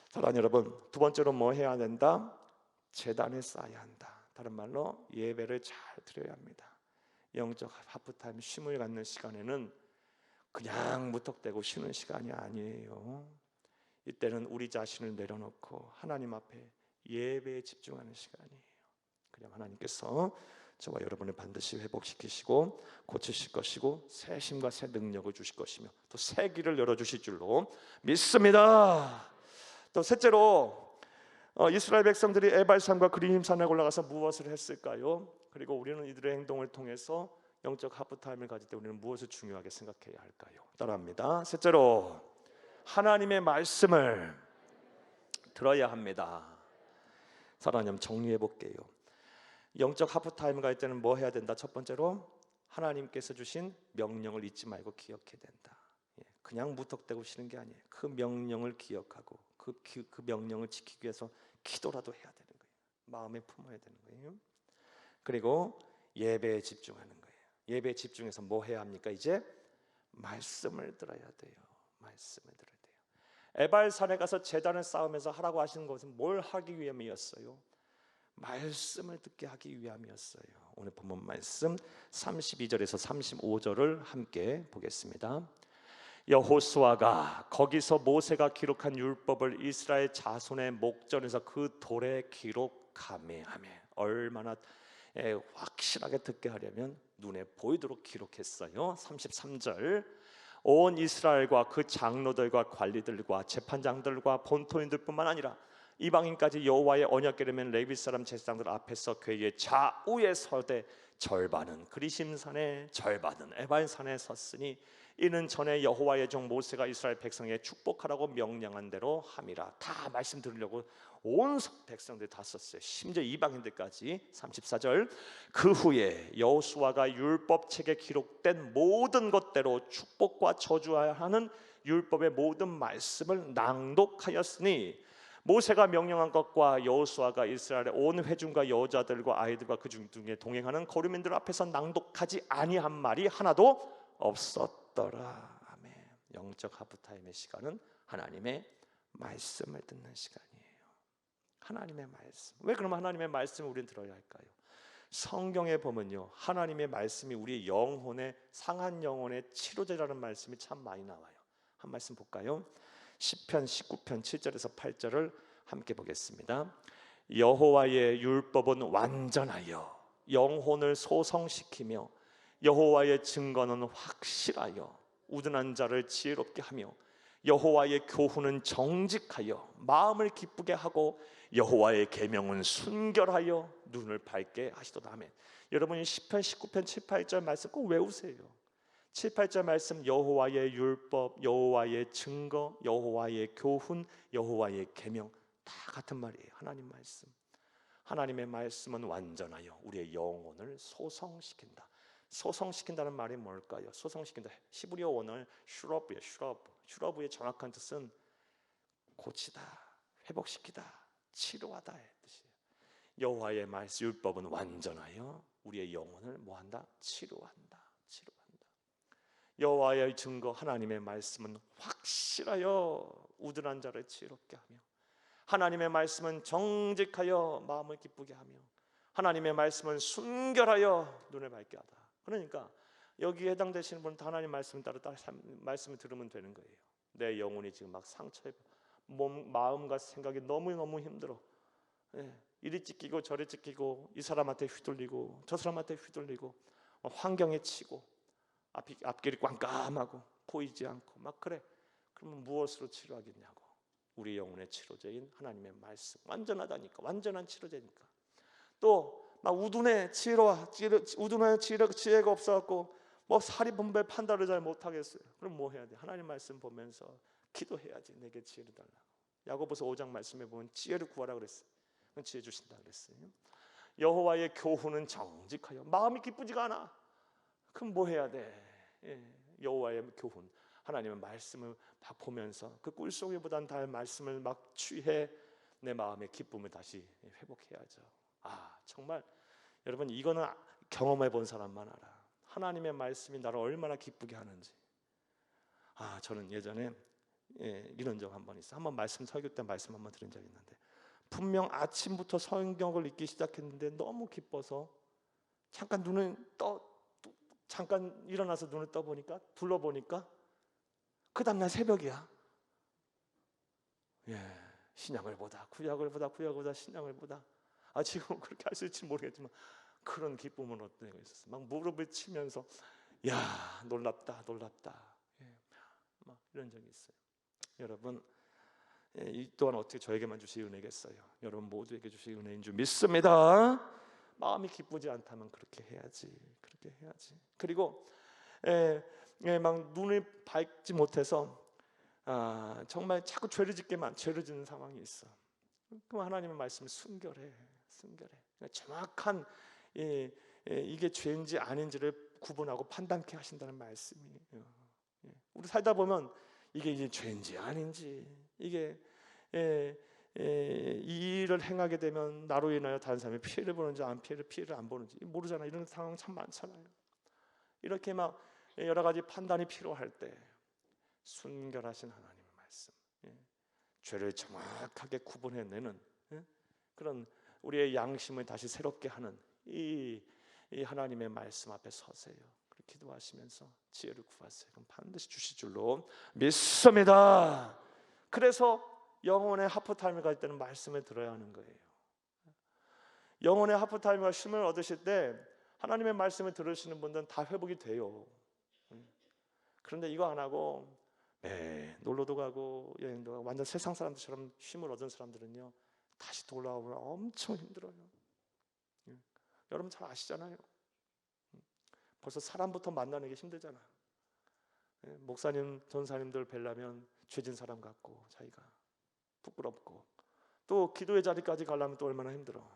사랑하는 여러분, 두 번째로 뭐 해야 된다? 제단을 쌓아야 한다. 다른 말로 예배를 잘 드려야 합니다. 영적 하프타임 쉼을 갖는 시간에는 그냥 무턱대고 쉬는 시간이 아니에요. 이때는 우리 자신을 내려놓고 하나님 앞에 예배에 집중하는 시간이에요. 그럼 하나님께서 저와 여러분을 반드시 회복시키시고 고치실 것이고 새 힘과 새 능력을 주실 것이며 또 새 길을 열어주실 줄로 믿습니다. 또 셋째로 이스라엘 백성들이 에발산과 그리심산에 올라가서 무엇을 했을까요? 그리고 우리는 이들의 행동을 통해서 영적 하프타임을 가질 때 우리는 무엇을 중요하게 생각해야 할까요? 따라합니다. 셋째로 하나님의 말씀을 들어야 합니다. 사랑하는 여러분, 정리해 볼게요. 영적 하프타임 갈 때는 뭐 해야 된다? 첫 번째로 하나님께서 주신 명령을 잊지 말고 기억해야 된다. 그냥 무턱대고 쉬는 게 아니에요. 그 명령을 기억하고 그 명령을 지키기 위해서 기도라도 해야 되는 거예요. 마음에 품어야 되는 거예요. 그리고 예배에 집중하는 거예요. 예배에 집중해서 뭐 해야 합니까? 이제 말씀을 들어야 돼요. 말씀을 들어야 돼요. 에발산에 가서 제단을 쌓으면서 하라고 하시는 것은 뭘 하기 위함이었어요? 말씀을 듣게 하기 위함이었어요. 오늘 본문 말씀 32절에서 35절을 함께 보겠습니다. 여호수아가 거기서 모세가 기록한 율법을 이스라엘 자손의 목전에서 그 돌에 기록하매 얼마나 확실하게 듣게 하려면 눈에 보이도록 기록했어요. 33절 온 이스라엘과 그 장로들과 관리들과 재판장들과 본토인들뿐만 아니라 이방인까지 여호와의 언약궤를 맨 레위 사람 제사장들 앞에서 그의 좌우에 서되 절반은 그리심산에 절반은 에발산에 섰으니 이는 전에 여호와의 종 모세가 이스라엘 백성에게 축복하라고 명령한 대로 함이라. 다 말씀 들으려고 온 백성들 다 썼어요. 심지어 이방인들까지. 34절 그 후에 여호수아가 율법책에 기록된 모든 것대로 축복과 저주하는 율법의 모든 말씀을 낭독하였으니 모세가 명령한 것과 여호수아가 이스라엘의 온 회중과 여자들과 아이들과 그 중에 동행하는 거류민들 앞에서 낭독하지 아니한 말이 하나도 없었더라. 아멘. 영적 하프타임의 시간은 하나님의 말씀을 듣는 시간이에요. 하나님의 말씀. 왜 그러면 하나님의 말씀을 우리는 들어야 할까요? 성경에 보면요, 하나님의 말씀이 우리 영혼의 상한 영혼의 치료제라는 말씀이 참 많이 나와요. 한 말씀 볼까요? 시편 19편 7절에서 8절을 함께 보겠습니다. 여호와의 율법은 완전하여 영혼을 소성시키며 여호와의 증거는 확실하여 우둔한 자를 지혜롭게 하며 여호와의 교훈은 정직하여 마음을 기쁘게 하고 여호와의 계명은 순결하여 눈을 밝게 하시도다. 아멘. 여러분이 시편 19편 7, 8절 말씀 꼭 외우세요. 7, 8절 말씀 여호와의 율법, 여호와의 증거, 여호와의 교훈, 여호와의 계명 다 같은 말이에요. 하나님 말씀. 하나님의 말씀은 완전하여 우리의 영혼을 소성시킨다. 소성시킨다는 말이 뭘까요? 소성시킨다. 히브리어 원어는 슈럽이에요. 슈럽의 정확한 뜻은 고치다, 회복시키다, 치료하다의 뜻이에요. 여호와의 말씀 율법은 완전하여 우리의 영혼을 뭐한다? 치료한다. 여호와의 증거 하나님의 말씀은 확실하여 우둔한 자를 지혜롭게 하며 하나님의 말씀은 정직하여 마음을 기쁘게 하며 하나님의 말씀은 순결하여 눈을 밝게 하다. 그러니까 여기에 해당되시는 분은 하나님 말씀을 따라 말씀을 들으면 되는 거예요. 내 영혼이 지금 막 상처에 마음과 생각이 너무너무 힘들어. 이리 찢기고 저리 찢기고 이 사람한테 휘둘리고 저 사람한테 휘둘리고 환경에 치고 앞길이 깜깜하고 보이지 않고 막 그래. 그러면 무엇으로 치료하겠냐고. 우리 영혼의 치료제인 하나님의 말씀. 완전하다니까. 완전한 치료제니까. 또 막 우둔해 지혜가 없어갖고 뭐 사리 분별 판단을 잘 못하겠어요. 그럼 뭐 해야 돼? 하나님 말씀 보면서 기도해야지. 내게 지혜를 달라고. 야고보서 5장 말씀에 보면 지혜를 구하라 그랬어요. 지혜 주신다 그랬어요. 여호와의 교훈은 정직하여 마음이 기쁘지가 않아. 그럼 뭐 해야 돼? 여호와의 교훈, 하나님의 말씀을 막 보면서 그 꿀송이보단 달 말씀을 막 취해 내 마음의 기쁨을 다시 회복해야죠. 정말 여러분, 이거는 경험해 본 사람만 알아. 하나님의 말씀이 나를 얼마나 기쁘게 하는지. 저는 예전에 이런 적 한 번 있어. 한번 설교 때 말씀 한번 들은 적이 있는데, 분명 아침부터 성경을 읽기 시작했는데 너무 기뻐서 잠깐 일어나서 눈을 떠보니까, 둘러보니까 그 다음날 새벽이야. 신약을 보다 구약을 보다 신약을 보다. 지금 그렇게 할 수 있을지 모르겠지만 그런 기쁨은 어떤 게 있었어. 막 무릎을 치면서 놀랍다. 막 이런 적이 있어요. 여러분, 이 또한 어떻게 저에게만 주실 은혜겠어요? 여러분 모두에게 주실 은혜인 줄 믿습니다. 마음이 기쁘지 않다면 그렇게 해야지. 그리고 막 눈을 밝지 못해서 정말 자꾸 죄를 짓는 상황이 있어. 그럼 하나님의 말씀을 순결해. 그러니까 정확한 이게 죄인지 아닌지를 구분하고 판단케 하신다는 말씀이에요. 우리 살다 보면 이게 이제 죄인지 아닌지, 이게 이 일을 행하게 되면 나로 인하여 다른 사람이 피해를 보는지 피해를 안 보는지 모르잖아. 이런 상황 참 많잖아요. 이렇게 막 여러 가지 판단이 필요할 때 순결하신 하나님의 말씀, 죄를 정확하게 구분해내는 그런 우리의 양심을 다시 새롭게 하는 이 하나님의 말씀 앞에 서세요. 그렇게 기도하시면서 지혜를 구하세요. 그럼 반드시 주실 줄로 믿습니다. 그래서 영혼의 하프타임을 가질 때는 말씀을 들어야 하는 거예요. 영혼의 하프타임과 쉼을 얻으실 때 하나님의 말씀을 들으시는 분들은 다 회복이 돼요. 그런데 이거 안 하고 놀러도 가고 여행도 가고 완전 세상 사람들처럼 쉼을 얻은 사람들은요, 다시 돌아오면 엄청 힘들어요. 여러분 잘 아시잖아요. 벌써 사람부터 만나는 게 힘들잖아. 목사님, 전사님들 뵈려면 죄진 사람 같고 자기가 부끄럽고, 또 기도의 자리까지 가려면 또 얼마나 힘들어.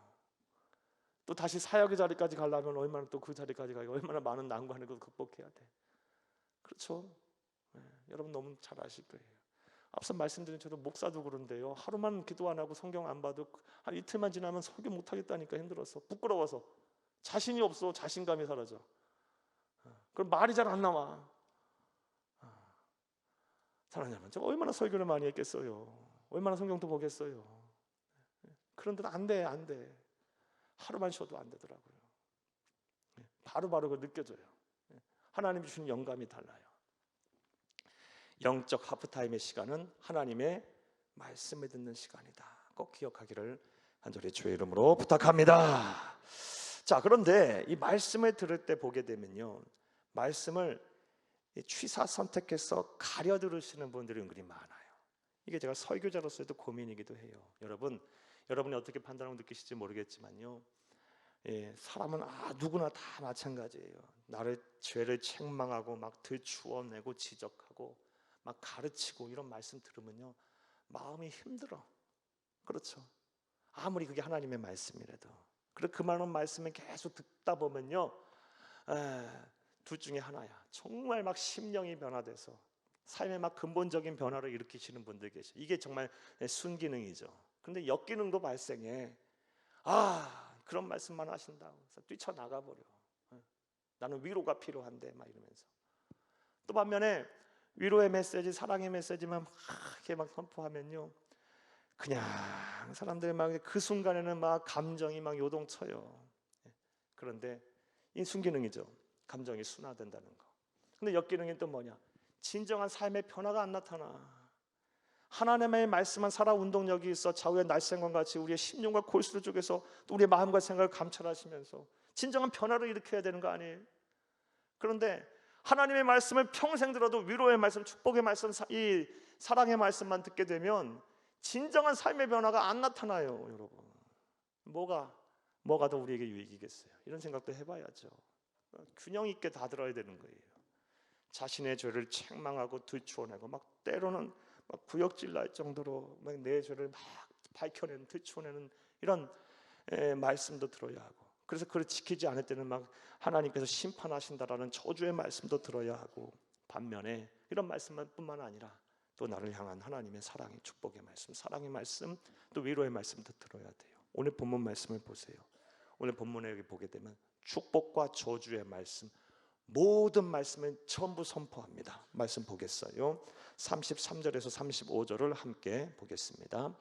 또 다시 사역의 자리까지 가려면 얼마나, 또 그 자리까지 가기 얼마나 많은 난관을 극복해야 돼. 그렇죠? 여러분 너무 잘 아실 거예요. 앞서 말씀드린 저도 목사도 그런데요, 하루만 기도 안 하고 성경 안 봐도 한 이틀만 지나면 설교 못 하겠다니까 힘들어서, 부끄러워서, 자신이 없어. 자신감이 사라져. 그럼 말이 잘 안 나와. 사랑하면 제가 얼마나 설교를 많이 했겠어요. 얼마나 성경도 보겠어요. 그런데 안 돼. 하루만 쉬어도 안 되더라고요. 바로바로 그 느껴져요. 하나님이 주신 영감이 달라요. 영적 하프타임의 시간은 하나님의 말씀을 듣는 시간이다. 꼭 기억하기를 간절히 주의 이름으로 부탁합니다. 자, 그런데 이 말씀을 들을 때 보게 되면요, 말씀을 취사 선택해서 가려 들으시는 분들이 은근히 많아요. 이게 제가 설교자로서도 고민이기도 해요. 여러분이 어떻게 판단하고 느끼실지 모르겠지만요, 사람은 누구나 다 마찬가지예요. 나를 죄를 책망하고 막 들추어내고 지적하고 막 가르치고 이런 말씀 들으면요, 마음이 힘들어. 그렇죠? 아무리 그게 하나님의 말씀이라도. 그리고 그 많은 말씀을 계속 듣다 보면요, 둘 중에 하나야. 정말 막 심령이 변화돼서 삶에 막 근본적인 변화를 일으키시는 분들 계셔. 이게 정말 순기능이죠. 근데 역기능도 발생해. 그런 말씀만 하신다고 해서 뛰쳐나가 버려. 나는 위로가 필요한데 막 이러면서. 또 반면에 위로의 메시지, 사랑의 메시지만 이렇게 막 선포하면요, 그냥 사람들이 막 그 순간에는 막 감정이 막 요동쳐요. 그런데 이 순기능이죠. 감정이 순화된다는 거. 근데 역기능이 또 뭐냐? 진정한 삶의 변화가 안 나타나. 하나님의 말씀만 살아 운동력이 있어 좌우의 날쌘과 같이 우리의 심령과 골수를 쪼개서 또 우리의 마음과 생각을 감찰하시면서 진정한 변화를 일으켜야 되는 거 아니에요? 그런데 하나님의 말씀을 평생 들어도 위로의 말씀, 축복의 말씀, 이 사랑의 말씀만 듣게 되면 진정한 삶의 변화가 안 나타나요. 여러분, 뭐가 더 우리에게 유익이겠어요? 이런 생각도 해봐야죠. 균형 있게 다 들어야 되는 거예요. 자신의 죄를 책망하고 들추어내고 막 때로는 막 구역질 날 정도로 막 내 죄를 막 밝혀내는, 들추어내는 이런 말씀도 들어야 하고, 그래서 그걸 지키지 않을 때는 막 하나님께서 심판하신다라는 저주의 말씀도 들어야 하고, 반면에 이런 말씀뿐만 아니라 또 나를 향한 하나님의 사랑의 축복의 말씀, 사랑의 말씀, 또 위로의 말씀도 들어야 돼요. 오늘 본문 말씀을 보세요. 오늘 본문에 여기 보게 되면 축복과 저주의 말씀, 모든 말씀을 전부 선포합니다. 말씀 보겠어요. 33절에서 35절을 함께 보겠습니다.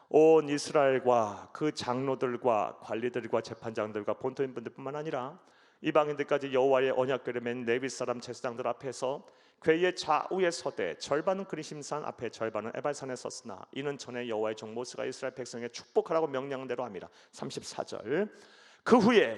온 이스라엘과 그 장로들과 관리들과 재판장들과 본토인분들뿐만 아니라 이방인들까지 여호와의 언약궤를 맨 레위 사람 제사장들 앞에서 궤의 좌우에 서되 절반은 그리심산 앞에 절반은 에발산에 섰으나 이는 전에 여호와의 종 모세가 이스라엘 백성에게 축복하라고 명령대로 합니다. 34절 그 후에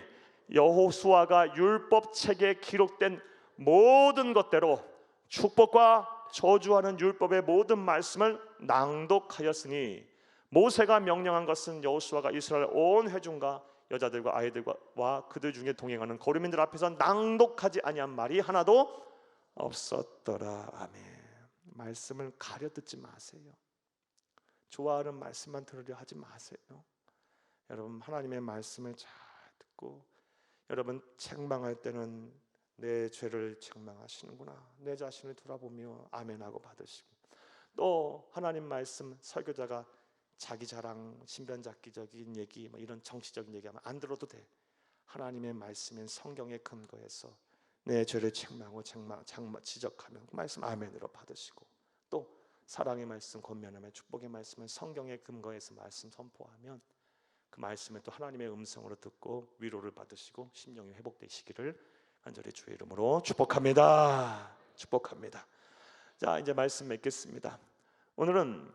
여호수아가 율법책에 기록된 모든 것대로 축복과 저주하는 율법의 모든 말씀을 낭독하였으니 모세가 명령한 것은 여호수아가 이스라엘 온 회중과 여자들과 아이들과 그들 중에 동행하는 거류민들 앞에서 낭독하지 아니한 말이 하나도 없었더라. 아멘. 말씀을 가려 듣지 마세요. 좋아하는 말씀만 들으려 하지 마세요. 여러분 하나님의 말씀을 잘 듣고 여러분 책망할 때는 내 죄를 책망하시는구나, 내 자신을 돌아보며 아멘하고 받으시고, 또 하나님 말씀 설교자가 자기 자랑, 신변잡기적인 얘기, 이런 정치적인 얘기하면 안 들어도 돼. 하나님의 말씀인 성경의 근거에서 내 죄를 책망하고 지적하면 그 말씀 아멘으로 받으시고, 또 사랑의 말씀, 권면함의 축복의 말씀은 성경의 근거에서 말씀 선포하면 그 말씀을 또 하나님의 음성으로 듣고 위로를 받으시고 심령이 회복되시기를 간절히 주의 이름으로 축복합니다. 축복합니다. 자, 이제 말씀 맺겠습니다. 오늘은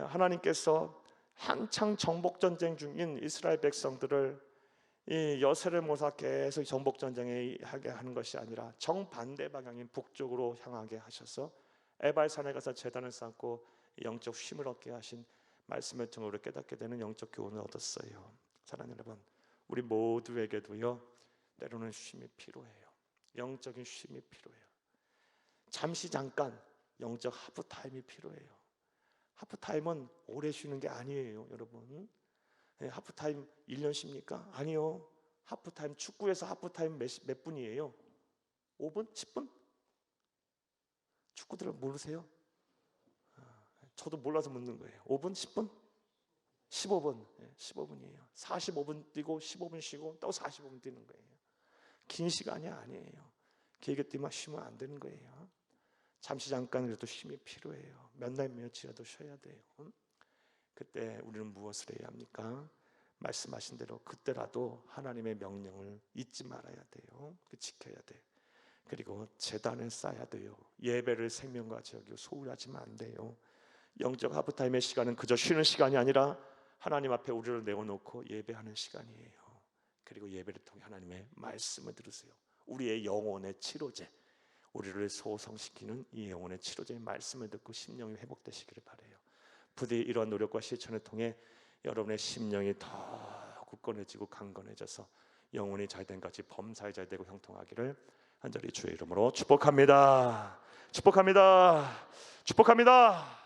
하나님께서 한창 정복 전쟁 중인 이스라엘 백성들을 이 여세를 모사 계속 정복 전쟁에 하게 하는 것이 아니라 정반대 방향인 북쪽으로 향하게 하셔서 에발산에 가서 제단을 쌓고 영적 쉼을 얻게 하신 말씀을 통해 우리 깨닫게 되는 영적 교훈을 얻었어요. 사랑하는 여러분, 우리 모두에게도요 때로는 쉼이 필요해요. 영적인 쉼이 필요해요. 잠깐 영적 하프타임이 필요해요. 하프타임은 오래 쉬는 게 아니에요, 여러분. 하프타임 1년 쉽니까? 아니요. 하프타임, 축구에서 하프타임 몇 분이에요? 5분? 10분? 축구들을 모르세요? 저도 몰라서 묻는 거예요. 5분? 10분? 15분. 15분이에요. 45분 뛰고 15분 쉬고 또 45분 뛰는 거예요. 긴 시간이 아니에요. 길게 뛰면 쉬면 안 되는 거예요. 잠깐 그래도 쉼이 필요해요. 몇 날 며칠이라도 쉬어야 돼요. 그때 우리는 무엇을 해야 합니까? 말씀하신 대로 그때라도 하나님의 명령을 잊지 말아야 돼요. 지켜야 돼요. 그리고 제단을 쌓아야 돼요. 예배를 생명같이 여기고 소홀히 하시면 안 돼요. 영적 하프타임의 시간은 그저 쉬는 시간이 아니라 하나님 앞에 우리를 내어놓고 예배하는 시간이에요. 그리고 예배를 통해 하나님의 말씀을 들으세요. 우리의 영혼의 치료제, 우리를 소성시키는 이 영혼의 치료제의 말씀을 듣고 심령이 회복되시기를 바라요. 부디 이러한 노력과 실천을 통해 여러분의 심령이 더 굳건해지고 강건해져서 영혼이 잘된 같이 범사에 잘되고 형통하기를 간절히 주의 이름으로 축복합니다. 축복합니다. 축복합니다.